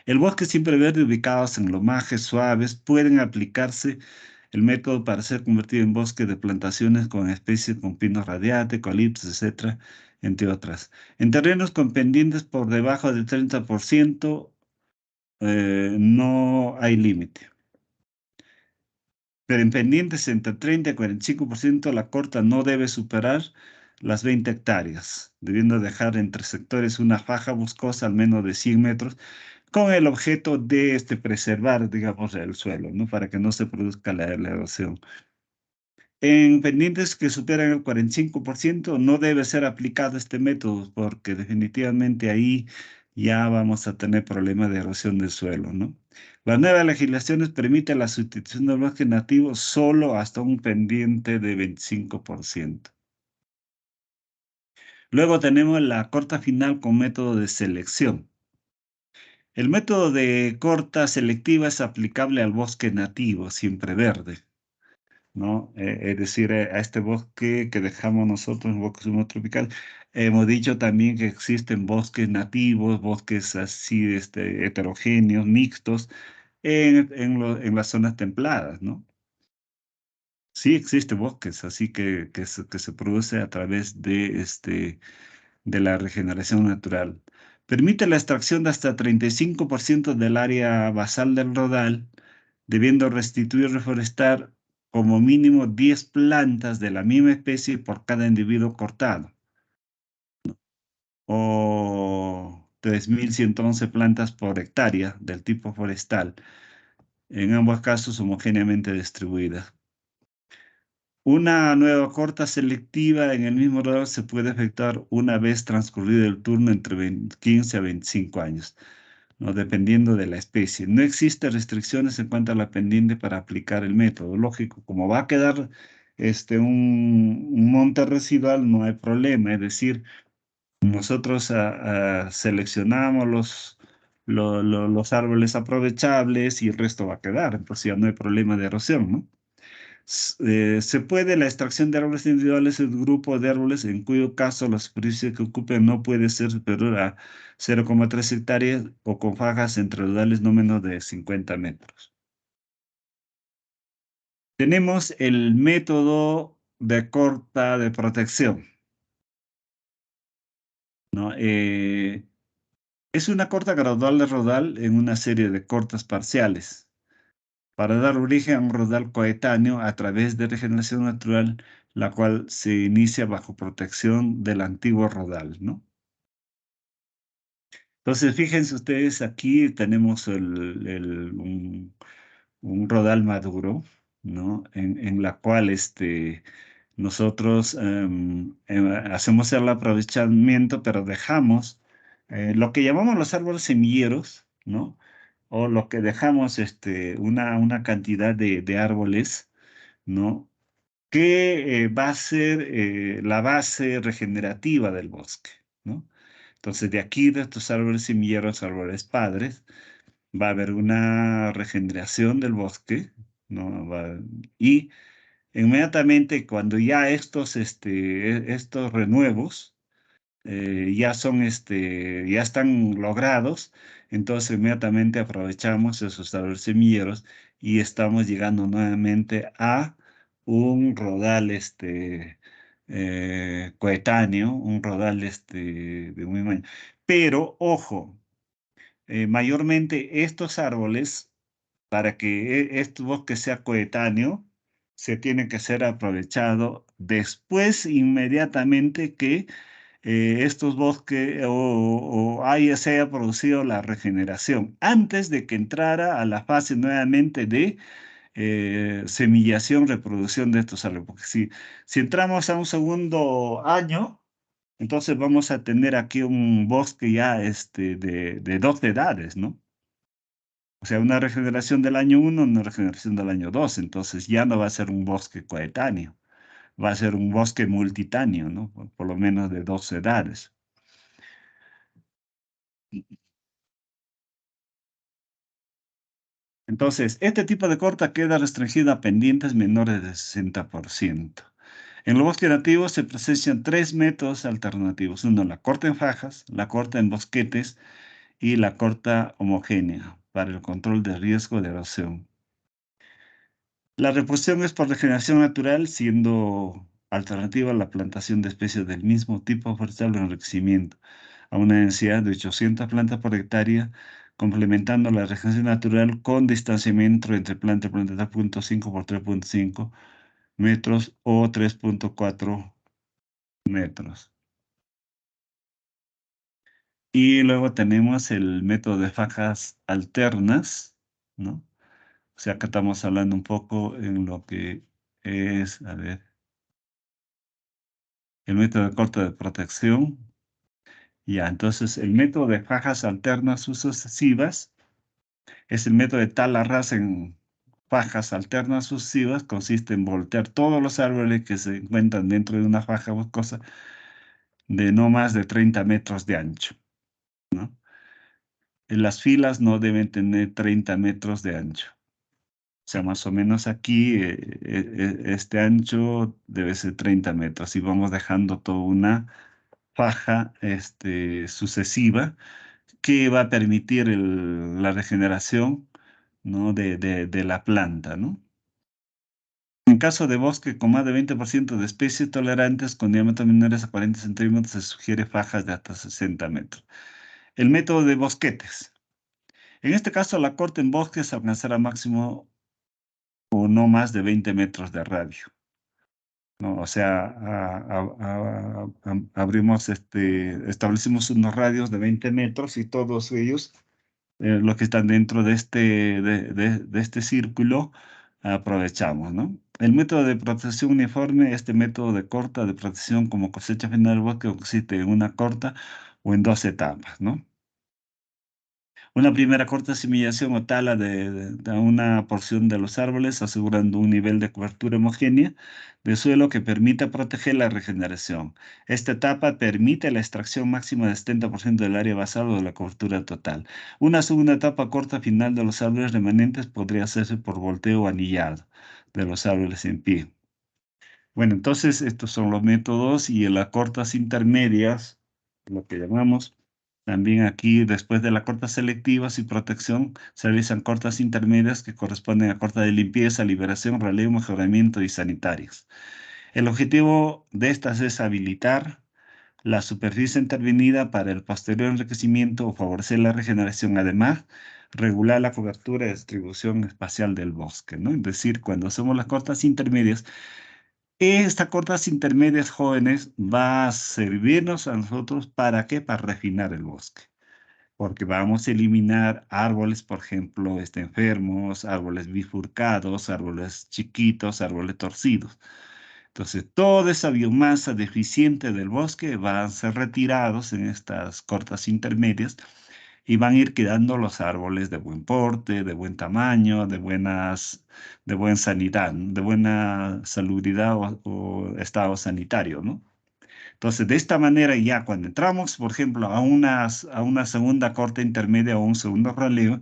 El bosque siempre verde ubicados en lomajes suaves pueden aplicarse el método para ser convertido en bosque de plantaciones con especies con pinos radiata, eucaliptos, etcétera, entre otras. En terrenos con pendientes por debajo del 30%, no hay límite. Pero en pendientes entre 30 y 45%, la corta no debe superar las 20 hectáreas, debiendo dejar entre sectores una faja boscosa al menos de 100 metros con el objeto de preservar, digamos, el suelo, ¿no? Para que no se produzca la erosión. En pendientes que superan el 45% no debe ser aplicado este método porque definitivamente ahí ya vamos a tener problemas de erosión del suelo, ¿no? Las nuevas legislaciones permiten la sustitución del bosque nativo solo hasta un pendiente de 25%. Luego tenemos la corta final con método de selección. El método de corta selectiva es aplicable al bosque nativo, siempre verde, ¿no? Es decir, a este bosque que dejamos nosotros, un bosque subtropical, hemos dicho también que existen bosques nativos, bosques así, heterogéneos, mixtos, en las zonas templadas, ¿no? Sí existen bosques, así que se produce a través de la regeneración natural. Permite la extracción de hasta 35% del área basal del rodal, debiendo restituir y reforestar como mínimo 10 plantas de la misma especie por cada individuo cortado, o 3.111 plantas por hectárea del tipo forestal, en ambos casos homogéneamente distribuidas. Una nueva corta selectiva en el mismo rodal se puede efectuar una vez transcurrido el turno entre 15 a 25 años, ¿no? Dependiendo de la especie. No existen restricciones en cuanto a la pendiente para aplicar el método. Lógico, como va a quedar un monte residual, no hay problema. Es decir, nosotros seleccionamos los árboles aprovechables y el resto va a quedar. Entonces ya no hay problema de erosión, ¿no? Se puede la extracción de árboles individuales en grupo de árboles, en cuyo caso la superficie que ocupen no puede ser superior a 0,3 hectáreas o con fajas entre rodales no menos de 50 metros. Tenemos el método de corta de protección, ¿no? Es una corta gradual de rodal en una serie de cortas parciales. para dar origen a un rodal coetáneo a través de regeneración natural, la cual se inicia bajo protección del antiguo rodal, ¿no? Entonces, fíjense ustedes, aquí tenemos un rodal maduro, ¿no? En la cual nosotros hacemos el aprovechamiento, pero dejamos lo que llamamos los árboles semilleros, ¿no? O lo que dejamos una cantidad de árboles, ¿no? Que va a ser la base regenerativa del bosque, ¿no? Entonces, de aquí, de estos árboles semilleros, árboles padres, va a haber una regeneración del bosque, ¿no? Y inmediatamente cuando ya estos renuevos ya están logrados, entonces inmediatamente aprovechamos esos árboles semilleros y estamos llegando nuevamente a un rodal coetáneo, un rodal de muy mañana. Pero, ojo, mayormente estos árboles, para que este bosque sea coetáneo, se tiene que ser aprovechado después, inmediatamente que estos bosques se haya producido la regeneración, antes de que entrara a la fase nuevamente de semillación, reproducción de estos árboles. Porque si entramos a un segundo año, entonces vamos a tener aquí un bosque ya de dos edades, ¿no? O sea, una regeneración del año uno, una regeneración del año 2. Entonces ya no va a ser un bosque coetáneo, va a ser un bosque multitáneo, ¿no? Por lo menos de dos edades. Entonces, este tipo de corta queda restringido a pendientes menores de 60%. En los bosques nativos se presencian tres métodos alternativos. Uno, la corta en fajas, la corta en bosquetes y la corta homogénea para el control de riesgo de erosión. La reposición es por regeneración natural, siendo alternativa a la plantación de especies del mismo tipo forestal o enriquecimiento, a una densidad de 800 plantas por hectárea, complementando la regeneración natural con distanciamiento entre planta y planta de 3.5 por 3.5 metros o 3.4 metros. Y luego tenemos el método de fajas alternas, ¿no? O sea, acá estamos hablando un poco en lo que es, a ver, el método de corte de protección. Ya, entonces el método de fajas alternas sucesivas es el método de tala rasa en fajas alternas sucesivas. Consiste en voltear todos los árboles que se encuentran dentro de una faja boscosa de no más de 30 metros de ancho, ¿no? Las filas no deben tener 30 metros de ancho. O sea, más o menos aquí este ancho debe ser 30 metros y vamos dejando toda una faja sucesiva que va a permitir la regeneración, ¿no? de la planta, ¿no? En caso de bosque con más de 20% de especies tolerantes con diámetros menores a 40 centímetros, se sugiere fajas de hasta 60 metros. El método de bosquetes. En este caso, la corte en bosques alcanzará máximo o no más de 20 metros de radio, ¿no? O sea, abrimos establecimos unos radios de 20 metros y todos ellos los que están dentro de este círculo, aprovechamos, ¿no? El método de protección uniforme, este método de corta de protección como cosecha final del bosque consiste en una corta o en dos etapas, ¿no? Una primera corta asimilación o tala de una porción de los árboles, asegurando un nivel de cobertura homogénea de suelo que permita proteger la regeneración. Esta etapa permite la extracción máxima del 70% del área basal o de la cobertura total. Una segunda etapa corta final de los árboles remanentes podría hacerse por volteo o anillado de los árboles en pie. Bueno, entonces estos son los métodos y en las cortas intermedias, lo que llamamos, también aquí después de las cortas selectivas y protección, se realizan cortas intermedias que corresponden a cortas de limpieza, liberación, relevo, mejoramiento y sanitarias. El objetivo de estas es habilitar la superficie intervenida para el posterior enriquecimiento o favorecer la regeneración. Además, regular la cobertura y distribución espacial del bosque, ¿no? Es decir, cuando hacemos las cortas intermedias, estas cortas intermedias jóvenes va a servirnos a nosotros ¿para qué? Para refinar el bosque. Porque vamos a eliminar árboles, por ejemplo, enfermos, árboles bifurcados, árboles chiquitos, árboles torcidos. Entonces, toda esa biomasa deficiente del bosque va a ser retirados en estas cortas intermedias y van a ir quedando los árboles de buen porte, de buen tamaño, de buena sanidad, ¿no? De buena salubridad o estado sanitario, ¿no? Entonces, de esta manera ya cuando entramos, por ejemplo, a una segunda corte intermedia o un segundo relevo,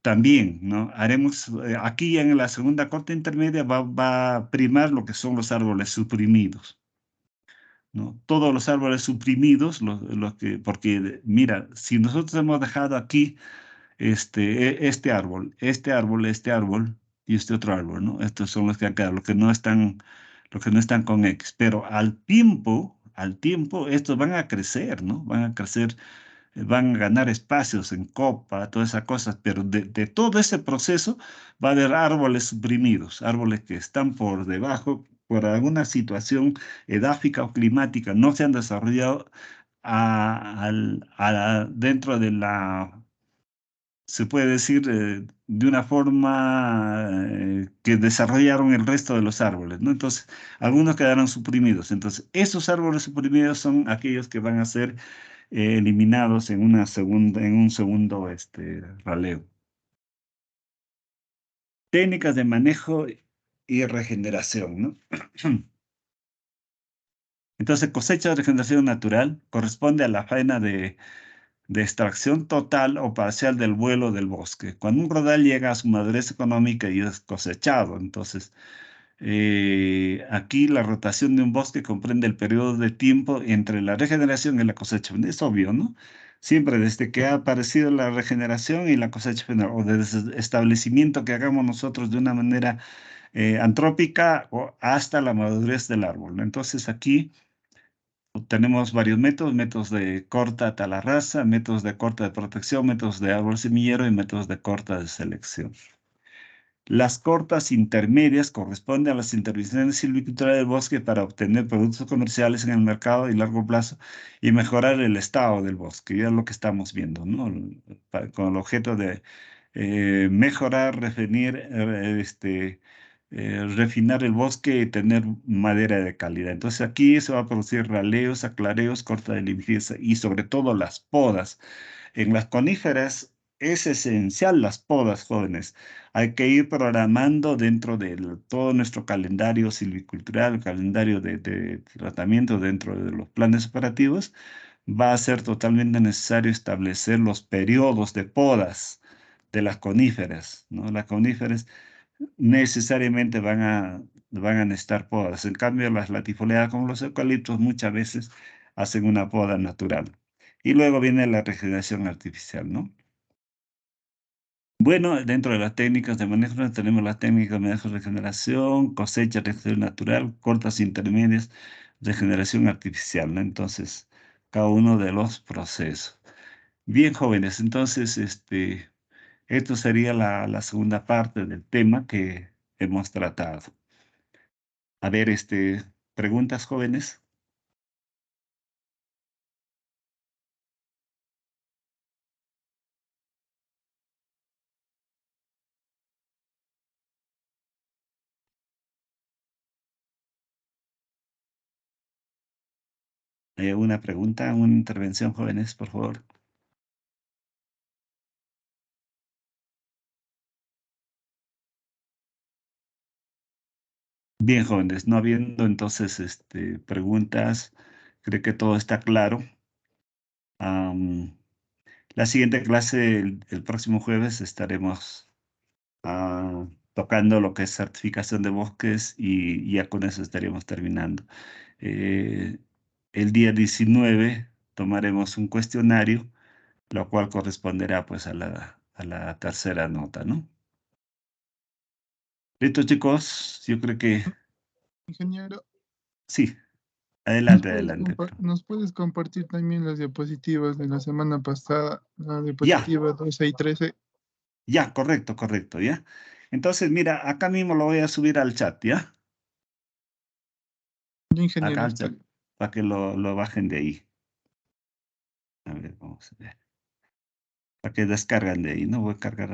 también, ¿no? Haremos, aquí en la segunda corte intermedia va a primar lo que son los árboles suprimidos, ¿no? Todos los árboles suprimidos, porque mira, si nosotros hemos dejado aquí este árbol y este otro árbol, ¿no? Estos son los que han quedado, los que no están con X. Pero al tiempo, estos van a crecer, ¿no? Van a crecer, van a ganar espacios en copa, todas esas cosas. Pero de todo ese proceso va a haber árboles suprimidos, árboles que están por debajo, por alguna situación edáfica o climática, no se han desarrollado dentro de se puede decir, de una forma que desarrollaron el resto de los árboles, ¿no? Entonces, algunos quedaron suprimidos. Entonces, esos árboles suprimidos son aquellos que van a ser eliminados en un segundo raleo. Técnicas de manejo y regeneración, ¿no? Entonces, cosecha de regeneración natural corresponde a la faena de extracción total o parcial del vuelo del bosque. Cuando un rodal llega a su madurez económica y es cosechado, entonces aquí la rotación de un bosque comprende el periodo de tiempo entre la regeneración y la cosecha. Es obvio, ¿no? Siempre desde que ha aparecido la regeneración y la cosecha final, o desde el establecimiento que hagamos nosotros de una manera antrópica o hasta la madurez del árbol, ¿no? Entonces aquí tenemos varios métodos, métodos de corta talarraza, métodos de corta de protección, métodos de árbol semillero y métodos de corta de selección. Las cortas intermedias corresponden a las intervenciones silviculturales del bosque para obtener productos comerciales en el mercado y largo plazo y mejorar el estado del bosque. Ya es lo que estamos viendo, ¿no? Con el objeto de mejorar, refinar el bosque y tener madera de calidad. Entonces aquí se va a producir raleos, aclareos, corta de limpieza y sobre todo las podas. En las coníferas es esencial las podas, jóvenes. Hay que ir programando dentro de todo nuestro calendario silvicultural, calendario de tratamiento dentro de los planes operativos. Va a ser totalmente necesario establecer los periodos de podas de las coníferas, ¿no? Las coníferas necesariamente van a necesitar podas. En cambio, las latifoliadas como los eucaliptos muchas veces hacen una poda natural. Y luego viene la regeneración artificial, ¿no? Bueno, dentro de las técnicas de manejo tenemos las técnicas de manejo de regeneración, cosecha, regeneración natural, cortas intermedias, regeneración artificial, ¿no? Entonces, cada uno de los procesos. Bien, jóvenes, entonces, esto sería la segunda parte del tema que hemos tratado. A ver, preguntas, jóvenes. ¿Hay alguna pregunta, una intervención, jóvenes, por favor? Bien, jóvenes, no habiendo entonces preguntas, creo que todo está claro. Am, la siguiente clase, el próximo jueves, estaremos tocando lo que es certificación de bosques y ya con eso estaríamos terminando. Eh, el día 19 tomaremos un cuestionario, lo cual corresponderá pues a la tercera nota, ¿no? Listo, chicos, yo creo que Ingeniero. sí. Adelante, adelante. ¿Nos puedes compartir también las diapositivas de la semana pasada? La Ya, diapositiva 12 y 13. ya, correcto, correcto, ya. Entonces, mira, acá mismo lo voy a subir al chat, ¿ya? Ya, Acá ingeniero, al está chat, bien. para que lo bajen de ahí. A ver, vamos a ver. Para que descargan de ahí, no voy a cargar